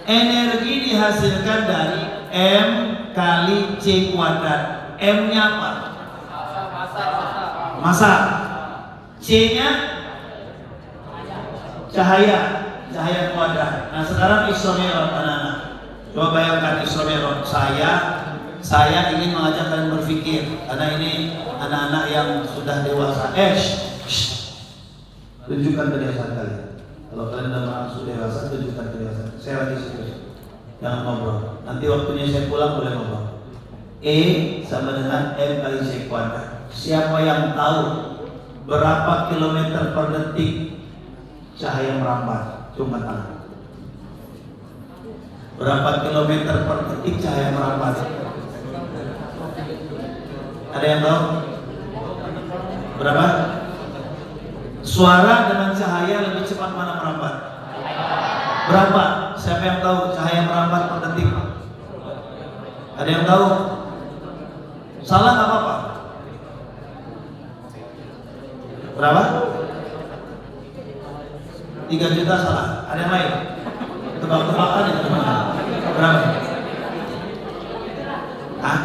[SPEAKER 1] Energi dihasilkan dari M kali C kuadrat. M-nya apa? Massa. C-nya cahaya. Cahaya kuadrat. Nah sekarang isomeron anak-anak. Coba bayangkan isomeron. Saya ingin mengajak kalian berpikir karena ini anak-anak yang sudah dewasa. Tunjukkan kedewasaan kalian. Kalau kalian sudah masuk dewasa, tunjukkan kedewasaan. Saya lagi serius. Jangan ngobrol. Nanti waktunya saya pulang boleh ngobrol. E sama dengan M kali C kuadrat. Siapa yang tahu berapa kilometer per detik cahaya merambat? Cuma tangan. Berapa kilometer per detik cahaya merambat? Ada yang tahu? Berapa? Suara dengan cahaya lebih cepat mana merambat? Berapa? Siapa yang tahu cahaya merambat per detik? Ada yang tahu? Salah nggak apa-apa. Berapa? 3 juta salah. Ada yang lain? Tebak-tebakan itu teman. Berapa? Hah?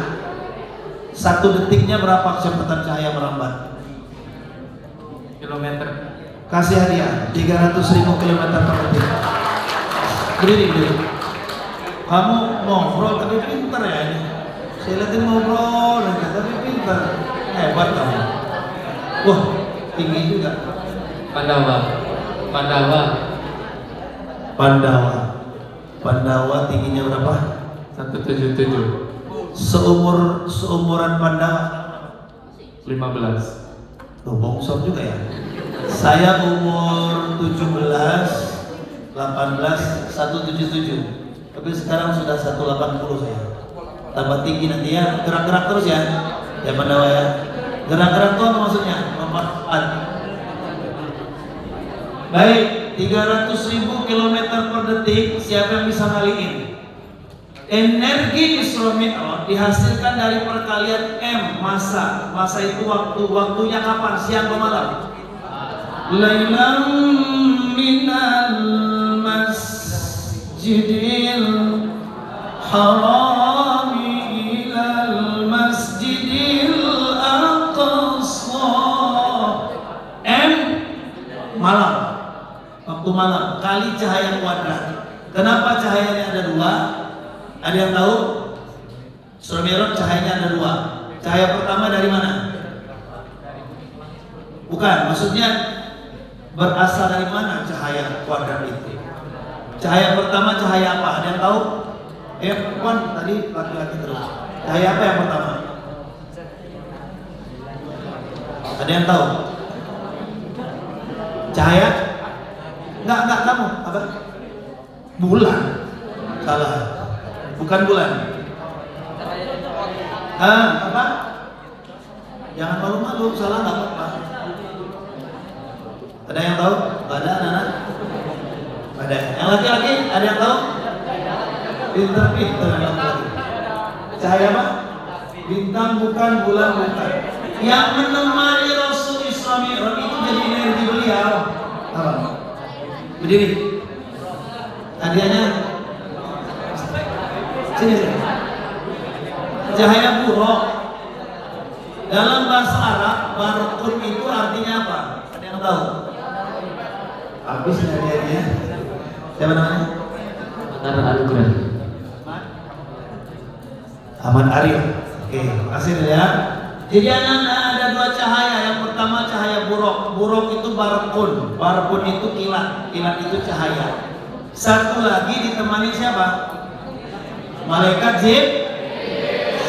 [SPEAKER 1] 1 detiknya berapa kecepatan cahaya merambat?
[SPEAKER 2] Kilometer.
[SPEAKER 1] Kasih hadiah 300.000 kilometer per detik. Berdiri. Kamu ngobrol tapi pintar ya ini. Saya lihatin ngobrol tapi pintar. Hebat kamu. Wah, tinggi juga. Pandawa tingginya berapa?
[SPEAKER 2] 177.
[SPEAKER 1] Seumuran Pandawa
[SPEAKER 2] 15.
[SPEAKER 1] Tuh bongsor juga ya. Saya umur 17, 18, 177. Tapi sekarang sudah 180 saya. Tambah tinggi nanti ya. Gerak-gerak terus ya. Ya Pandawa ya. Gerak-gerak tuh apa maksudnya? Memanfaat. Baik, 300.000 kilometer per detik. Siapa yang bisa ngaliin? Energi isrometer dihasilkan dari perkalian M, massa. Massa itu waktunya kapan? Siang atau malam? Lailam minal masjidil harami ilal masjidil aqsa. M malam. Waktu malam kali cahaya kuadrat. Kenapa cahayanya ada 2? Ada yang tahu? Astromeron cahayanya ada 2. Cahaya pertama dari mana? Bukan, maksudnya berasal dari mana cahaya kuadrat itu? Cahaya pertama cahaya apa? Ada yang tahu? Bukan, tadi laki-laki terus. Cahaya apa yang pertama? Ada yang tahu? Cahaya Enggak kamu, apa? Bulan. Salah. Bukan bulan. Apa? Jangan malu-malu, salah nggak apa-apa. Ada yang tahu? Nggak ada anak-anak? Ada. Yang laki-laki ada yang tahu? Pintar-pintar yang laki-laki. Cahaya apa? Bintang bukan, bulan bukan. Yang menemani Rasul Isra Mi'raj itu jadi energi beliau. Apa? Berdiri. Hadiahnya sini. Cahaya buruk. Dalam bahasa Arab, barakun itu artinya apa? Ada yang tahu? Habis hadiahnya. Siapa namanya?
[SPEAKER 2] Antara Al-Quran.
[SPEAKER 1] Ahmad Arif. Oke, kasih ya. Jadi anak-anak ada dua cahaya. Yang pertama cahaya buruk. Buruk itu barakun. Barakun itu kilat. Kilat itu cahaya. Satu lagi ditemani siapa? Malaikat Jibril.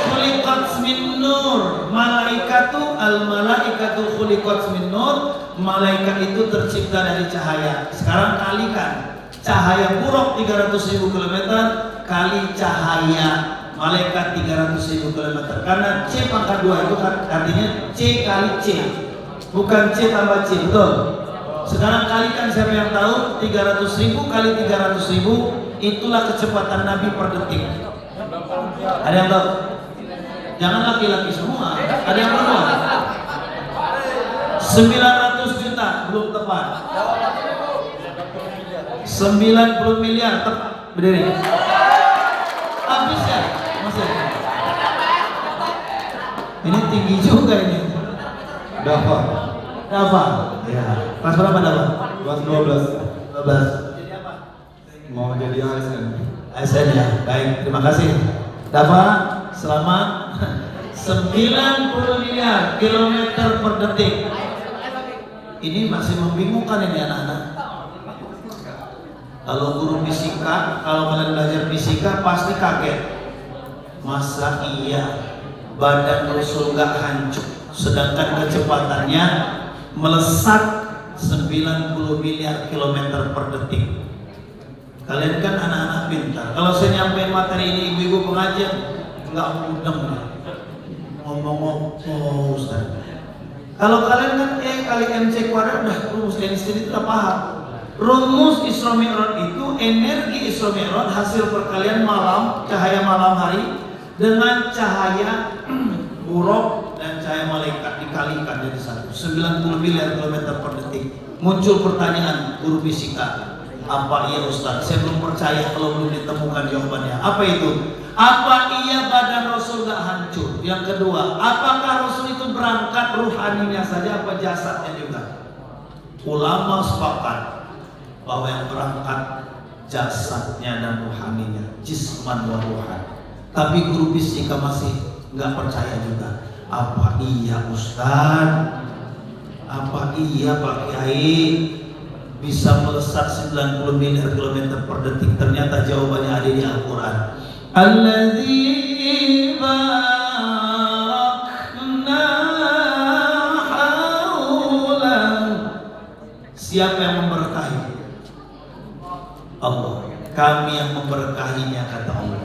[SPEAKER 1] Khuliqat min nur. Malaikatu al-malaikatu khuliqat min nur. Malaikat itu tercipta dari cahaya. Sekarang kalikan cahaya buruk 300.000 km kali cahaya malaikat 300.000 km. Karena C pangkat 2 itu kan artinya C kali C, bukan C tambah C, betul? Sekarang kalikan, siapa yang tahu? 300.000 kali 300.000 itulah kecepatan Nabi per detik. Ada yang tahu? Jangan laki-laki semua. Ada yang tahu? 900 juta belum tepat. 90 miliar tepat. Berdiri. Habis ya? Masih. Ini tinggi juga ini.
[SPEAKER 3] Dafa.
[SPEAKER 1] Ya. Kelas berapa Dafa?
[SPEAKER 3] Kelas 12.
[SPEAKER 1] 12. Jadi apa?
[SPEAKER 3] Mau jadi ASN.
[SPEAKER 1] ASN ya. Baik, terima kasih. Dafa, selamat. 90 miliar kilometer per detik. Ini masih membingungkan ini anak-anak. Kalau guru fisika, kalau kalian belajar fisika pasti kaget. Masa iya badan Rasul nggak hancur, sedangkan kecepatannya melesat 90 miliar kilometer per detik. Kalian kan anak-anak pintar. Kalau saya nyampein materi ini ibu-ibu pengajian nggak mudeng ngomong Ustaz. Kalau kalian kan kali MC kuadrat udah rumus Einstein itu udah paham. Rumus Isra Mi'raj itu energi Isra Mi'raj hasil perkalian malam, cahaya malam hari dengan cahaya buruk dan cahaya malaikat dikalikan jadi satu. 90 miliar kilometer per detik. Muncul pertanyaan guru fisika, apa iya Ustaz? Saya belum percaya kalau belum ditemukan jawabannya. Apa itu? Apa iya badan Rasul gak hancur? Yang kedua, apakah Rasul itu berangkat ruhaninya saja apa jasadnya juga? Ulama sepakat bahwa yang berangkat jasadnya dan ruhaninya, jisman wa ruhan. Tapi guru fisika masih nggak percaya juga. Apa iya Ustaz? Apa iya Pak Kiai bisa melesat 90 miliar kilometer per detik? Ternyata jawabannya ada di Al-Quran. Alladzi barakna haula. Siapa yang memberkahi? Allah. Kami yang memberkahinya, kata Allah.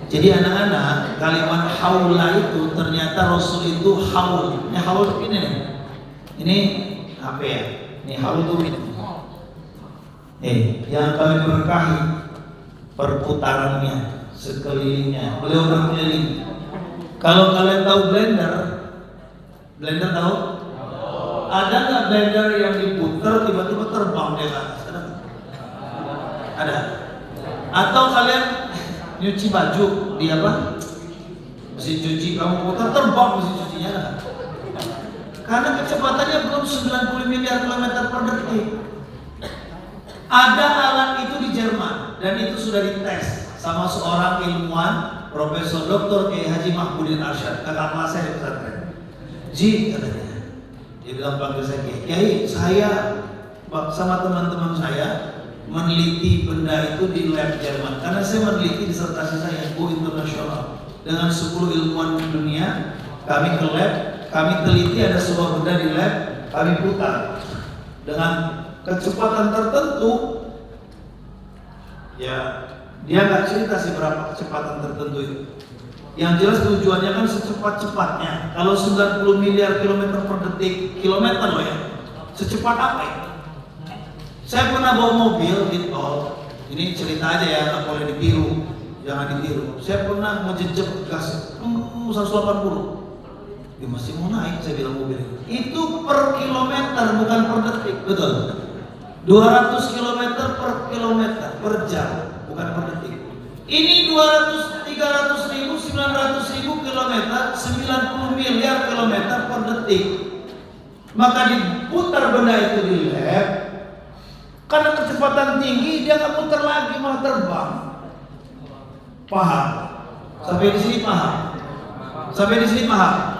[SPEAKER 1] Jadi anak-anak, kalimat haula itu ternyata Rasul itu haul. Ini haul ini nih. Ini apa ya? Ini haul itu ini. Yang kami berkahi perputarannya, sekelilingnya. Beliau berkeliling. Kalau kalian tahu blender tahu? Ada nggak blender yang diputar tiba-tiba terbang dia ke atas? Ada? Atau kalian nyuci baju di apa? Mesin cuci kamu putar terbang mesin cucinya kan? Karena kecepatannya belum 90 miliar kilometer per detik. Ada alat itu di Jerman dan itu sudah dites sama seorang ilmuwan Profesor Dr. Kiai Haji Mahmudin Arsyad, kakak kelas saya di pesantren. Ji katanya, dia bilang panggil saya Kiai, saya sama teman-teman saya meneliti benda itu di lab Jerman. Karena saya meneliti disertasi saya go internasional dengan 10 ilmuwan dunia. Kami ke lab, kami teliti ada sebuah benda di lab, kami putar dengan kecepatan tertentu, ya dia nggak cerita sih berapa kecepatan tertentu itu. Yang jelas tujuannya kan secepat-cepatnya. Kalau 90 miliar kilometer per detik, kilometer loh ya, secepat apa ya? Saya pernah bawa mobil di tol. Ini cerita aja ya, nggak boleh ditiru, jangan ditiru. Saya pernah ngejejek gas 180. Dia masih mau naik, saya bilang mobil itu per kilometer bukan per detik, betul? 200 km per kilometer per jam, bukan per detik. Ini 200, 300 ribu, 900 ribu kilometer, 90 miliar kilometer per detik. Maka diputar benda itu di lab, karena kecepatan tinggi dia nggak putar lagi, malah terbang. Paham? Sampai di sini paham? Sampai di sini paham?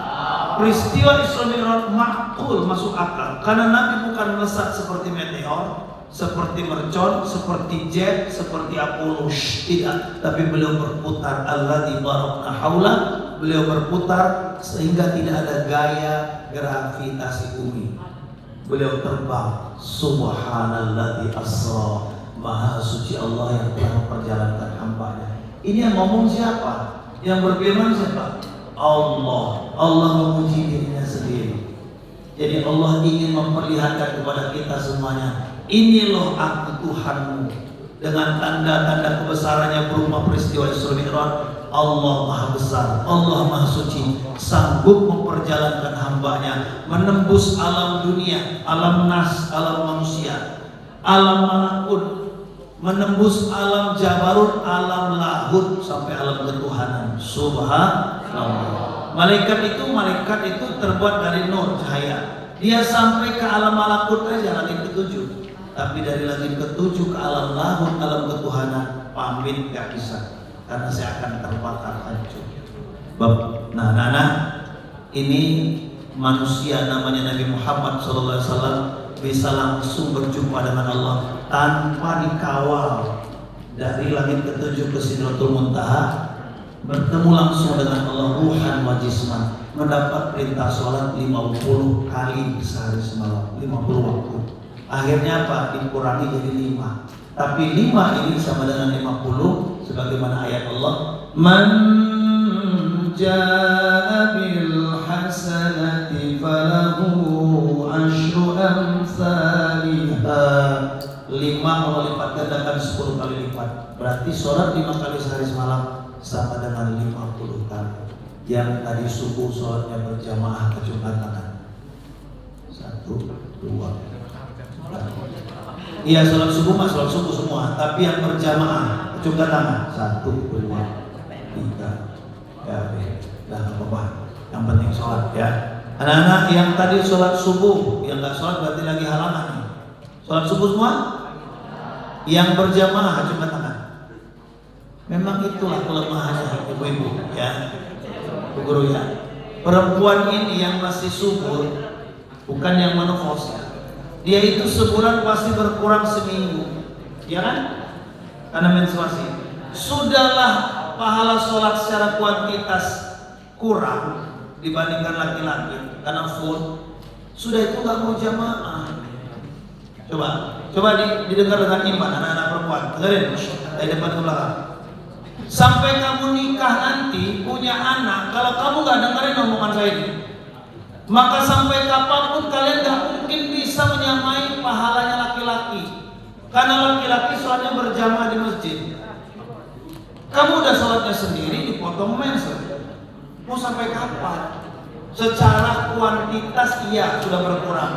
[SPEAKER 1] Peristiwa Isra Mi'raj makul, masuk akal. Karena Nabi bukan melesat seperti meteor, seperti mercon, seperti jet, seperti Apollo, tidak. Tapi beliau berputar, alladzi barakna haula, beliau berputar sehingga tidak ada gaya gravitasi bumi. Beliau terbang. Subhanalladzi asra, maha suci Allah yang telah memperjalankan hambanya. Ini yang ngomong siapa? Yang berfirman siapa? Allah. Allah memuji dirinya sendiri. Jadi Allah ingin memperlihatkan kepada kita semuanya, ini loh aku Tuhanmu. Dengan tanda-tanda kebesarannya berupa peristiwa Isra Mi'raj. Allah maha besar, Allah maha suci, sanggup memperjalankan hambanya menembus alam dunia, alam nas, alam manusia, alam malakut, menembus alam jabarut, alam lahut, sampai alam ketuhanan. Subhanallah. Malaikat itu terbuat dari nur, cahaya. Dia sampai ke alam malakut aja, langit ketujuh. Tapi dari langit ketujuh ke alam lahut, alam ketuhanan, pamit gak bisa, karena saya akan terbakar hancur. Nah, ini manusia namanya Nabi Muhammad SAW bisa langsung berjumpa dengan Allah tanpa dikawal dari langit ketujuh ke Sidratul Muntaha, bertemu langsung dengan Allah ruhan wa jisman, mendapat perintah sholat 50 kali sehari semalam, 50 waktu. Akhirnya apa? Dikurangi jadi 5. Tapi 5 ini sama dengan 50, sebagaimana ayat Allah, man jaa bil hasanati falahu asyru amsalihha. 5 kalau lipat gandakan 10 kali lipat. Berarti sholat 5 kali sehari semalam sama dengan 50 kali. Yang tadi subuh sholatnya berjamaah, kecungkan tangan. 1, 2. Iya, sholat subuh mah sholat subuh semua. Tapi yang berjamaah, kecungkan tangan. 1, 2, 3. Ya, dah apa-apa. Yang penting sholat ya. Anak-anak yang tadi sholat subuh, yang nggak sholat berarti lagi halangan nih. Sholat subuh semua? Yang berjamaah, kecungkan tangan. Memang itulah kelemahannya ibu-ibu ya, Bu Guru ya. Perempuan ini yang masih subur, bukan yang menopause. Dia itu sebulan pasti berkurang seminggu, ya kan? Karena menstruasi. Sudahlah pahala sholat secara kuantitas kurang dibandingkan laki-laki karena full. Sudah itu nggak mau jamaah. Coba didengar dengan iman anak-anak perempuan. Dengerin dari depan ke belakang. Sampai kamu nikah nanti punya anak, kalau kamu nggak dengerin omongan saya ini, maka sampai kapanpun kalian nggak mungkin bisa menyamai pahalanya laki-laki. Karena laki-laki soalnya berjamaah di masjid. Kamu udah sholatnya sendiri dipotong mens. Mau sampai kapan? Secara kuantitas iya sudah berkurang.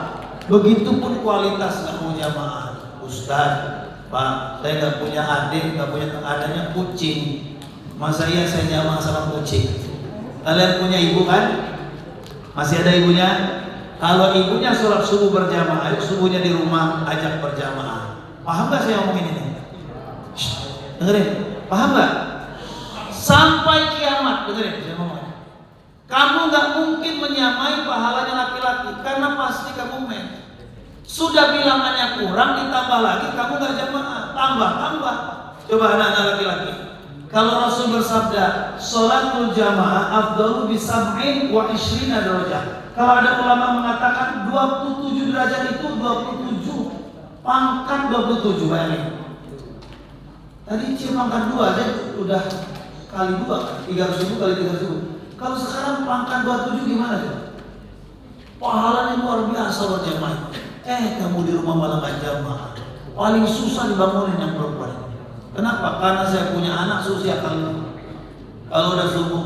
[SPEAKER 1] Begitupun kualitas nggak mau jamaah. Ustaz, Pak, saya nggak punya adik, nggak punya adanya kucing. Masa iya saya jamaah sama kucing? Kalian punya ibu kan? Masih ada ibunya? Kalau ibunya sholat subuh berjamaah, ayo subuhnya di rumah ajak berjamaah. Paham nggak saya ngomongin ini? Dengerin, paham nggak? Sampai kiamat, dengerin saya ngomong. Kamu nggak mungkin menyamai pahalanya laki-laki karena pasti kamu men. Sudah bilangannya kurang, ditambah lagi kamu nggak jamaah, tambah. Coba anak-anak laki-laki. Kalau Rasul bersabda, sholatul jamaah afdalu bisab'in wa ishrina derajat. Kalau ada ulama mengatakan 27 derajat itu 27 Pangkat 27 bayangin. Tadi cium pangkat 2 aja udah kali 2, 300.000 kali 300.000. Kalau sekarang pangkat 27 gimana sih? Pahalanya luar biasa loh jamaah. Kamu di rumah malah gak jamaah. Paling susah dibangunin yang perempuan. Kenapa? Karena saya punya anak usia kali kalau udah subuh.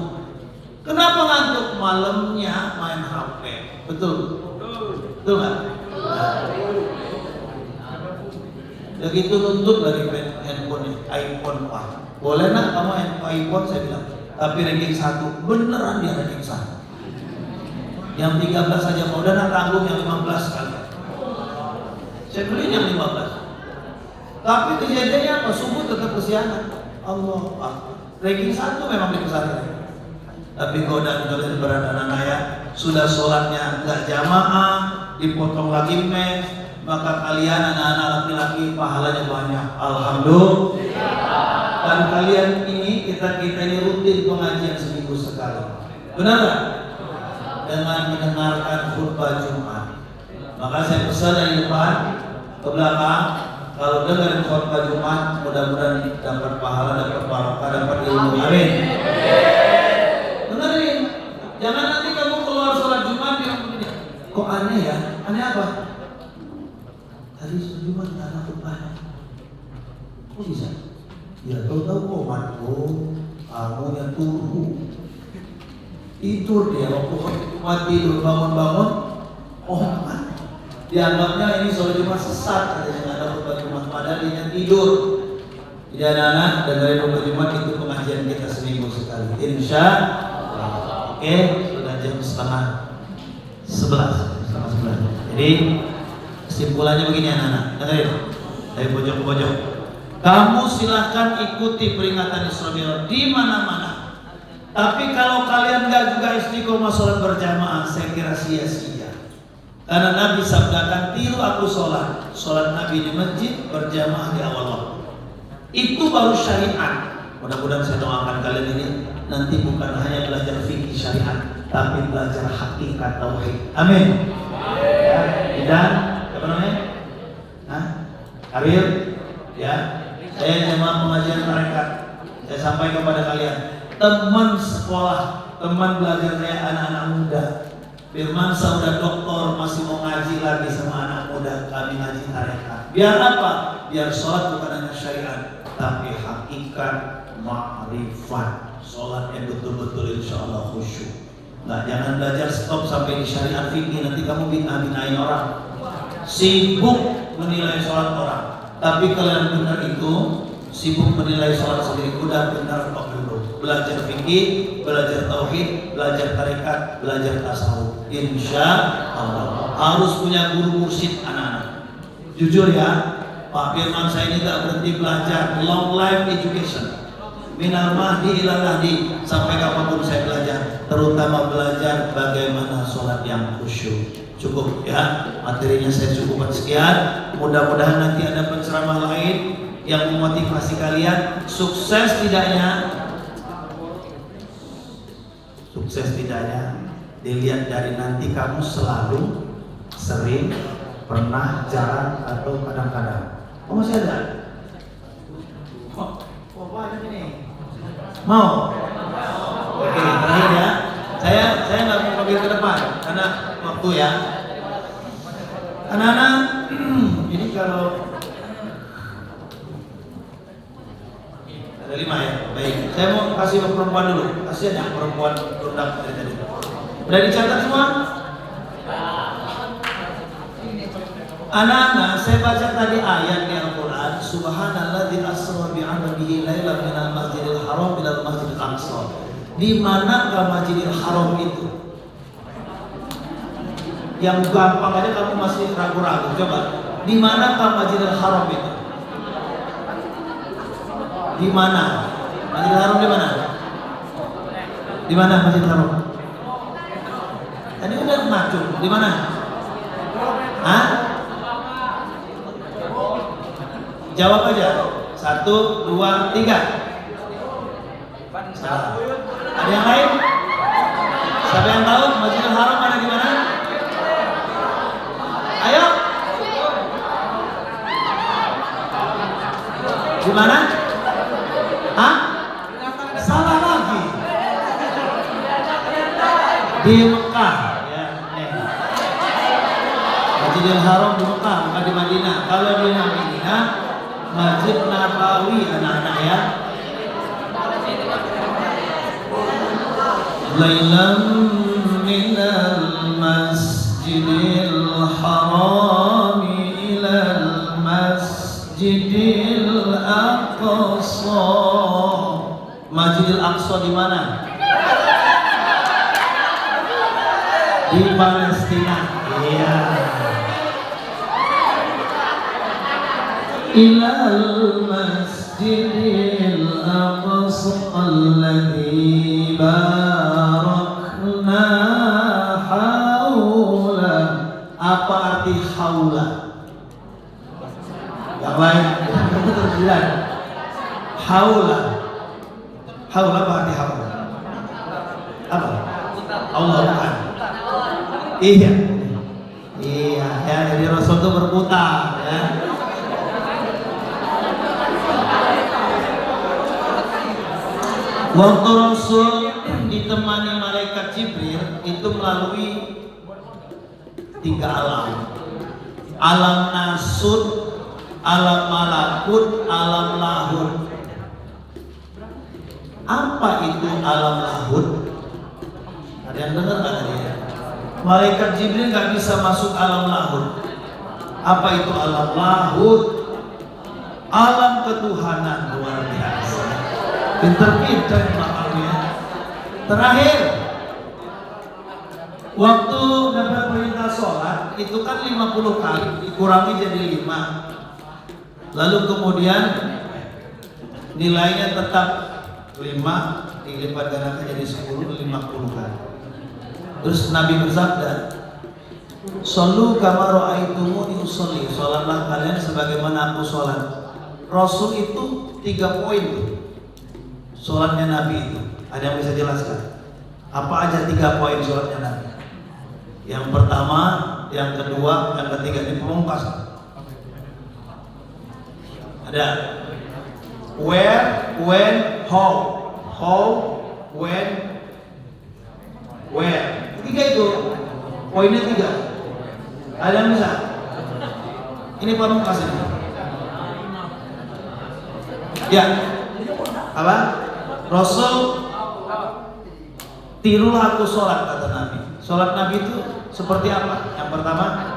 [SPEAKER 1] Kenapa ngantuk? Malamnya main HP. Betul? Betul nggak? Begitu tuntut dari handphone iPhone Pak. Boleh nak kamu iPhone saya bilang. Tapi ranking 1 beneran dia ranking 1. Yang 13 saja mau dan tanggung yang 15 kali. Saya beli yang 15. Tapi kejadiannya apa? Subuh tetap kesiangan. Allah Akbar. Ranking 1 memang di pesantren. Tapi godaan kalian berada anak ya, sudah sholatnya nggak jamaah, dipotong lagi mes, maka kalian anak-anak laki-laki pahalanya banyak. Alhamdulillah. Dan kalian ini kita ini rutin pengajian seminggu sekali. Benar nggak? Dengan mendengarkan khutbah Jumat. Maka saya pesan dari depan ke belakang, kalau dengerin khutbah Jumat, mudah-mudahan dapat pahala, dapat barokah, dapat ilmu. Amin. Dengerin, jangan nanti kamu keluar sholat Jumat yang begini. Kok aneh ya? Aneh apa? Tadi sholat Jumat nggak ada khutbahnya. Kok bisa? Ya tahu-tahu komatku, kamu yang turu. Tidur dia waktu Jumat tidur bangun-bangun, komat. Dianggapnya ini sholat Jumat sesat, katanya nggak ada khutbah Jumat. Padahal dia tidur. Jadi anak-anak dengerin khutbah Jumat itu pengajian kita seminggu sekali. Insya Allah. Oke, sudah jam setengah 11. Jadi kesimpulannya begini anak-anak, dengerin dari pojok ke pojok. Kamu silahkan ikuti peringatan Isra Mi'raj di mana-mana. Tapi kalau kalian nggak juga istiqomah sholat berjamaah, saya kira sia-sia. Karena Nabi sabdakan, tiru aku sholat Nabi di masjid, berjamaah di awal waktu. Itu baru syariat. Mudah-mudahan saya doakan kalian ini nanti bukan hanya belajar fikih syariat, tapi belajar hakikat tauhid. Amin. Dan apa namanya? Karir, ya. Saya jemaah pengajian tarekat. Saya sampaikan kepada kalian, teman sekolah, teman belajar saya anak-anak muda. Firman sudah doktor masih mau ngaji lagi sama anak muda, kami ngaji tarekat. Biar apa? Biar sholat bukan hanya syariat, tapi hakikat ma'rifat. Sholat yang betul-betul insya Allah khusyuk. Nah, jangan belajar stop sampai di syariat fikih, nanti kamu bina-binain orang. Sibuk menilai sholat orang. Tapi kalian benar itu sibuk menilai sholat sendiri. Udah benar kok dulu. Belajar fikih, belajar tauhid, belajar tarekat, belajar tasawuf. Insya Allah harus punya guru mursyid anak-anak. Jujur ya, Pak Firman saya ini tak berhenti belajar. Long life education. Minal mahdi ilal lahdi, sampai kapanpun saya belajar, terutama belajar bagaimana sholat yang khusyuk. Cukup ya, materinya saya cukupkan sekian. Mudah-mudahan nanti ada penceramah lain yang memotivasi kalian. Sukses tidaknya dilihat dari nanti kamu selalu, sering, pernah, jarang, atau kadang-kadang. Oh masih ada? Oh ada ini. Mau? Oke, terakhir ya. Saya nggak mau panggil ke depan karena waktu ya. Anak-anak, ini kalau ada 5 ya, baik. Saya mau kasih ke perempuan dulu. Kasihan ya perempuan produk dari tadi. Udah dicatat semua? Anak-anak, saya baca tadi ayat di Al-Quran. Subhanalladzi asra bi'abdihi lailan minal masjidil haram ilal masjidil aqsa. Di manakah Masjidil Haram itu? Yang gampang aja kamu masih ragu-ragu. Coba, di manakah Masjidil Haram itu? Di mana? Masjidil Haram di mana? Di mana Masjidil Haram? Tadi udah ngacu. Di mana? Hah? Jawab aja. 1, 2, 3. Salah. Ada yang lain? Siapa yang tahu Masjidil Haram ada di mana? Ayo. Di mana? Hah? Salah lagi. Di Mekah. Ya, nih. Masjidil Haram di Mekah, bukan di Madinah. Kalau di Madinah, Masjid Nabawi anak-anak ya. Lailam minal masjidil haram ilal masjidil aqsa. Masjidil Aqsa di mana? Di Palestina. Iya. Ilal masjidil aqsa alladzi barakna haula. Apa arti haula? Yang lain terjelas. Haula. Haula apa arti haula? Apa? Allah bukan? Iya. Iya, ya, jadi Rasul itu berputar ya. Waktu Rasul ditemani malaikat Jibril itu melalui 3 alam. Alam nasut, alam malakut, alam lahut. Apa itu alam lahut? Ada yang dengar nggak tadi? Malaikat Jibril nggak bisa masuk alam lahut. Apa itu alam lahut? Alam ketuhanan luar biasa. Pinter-pinter makanya. Terakhir, waktu dapat perintah sholat itu kan 50 kali dikurangi jadi 5. Lalu kemudian nilainya tetap 5 dilipat gandakan jadi 10, 50 kali. Terus Nabi bersabda, "Shollu kama ra'aitumuni usolli." Sholatlah kalian sebagaimana aku sholat. Rasul itu 3 poin tuh. Sholatnya Nabi itu. Ada yang bisa jelaskan? Apa aja 3 poin sholatnya Nabi? Yang pertama, yang kedua, yang ketiga, ini pemungkas. Ada where, when, how. How, when, where. 3 itu. Poinnya 3. Ada yang bisa? Ini pemungkas ini. Ya. Apa? Rasul, tirulah aku sholat, kata Nabi. Sholat Nabi itu seperti apa? Yang pertama,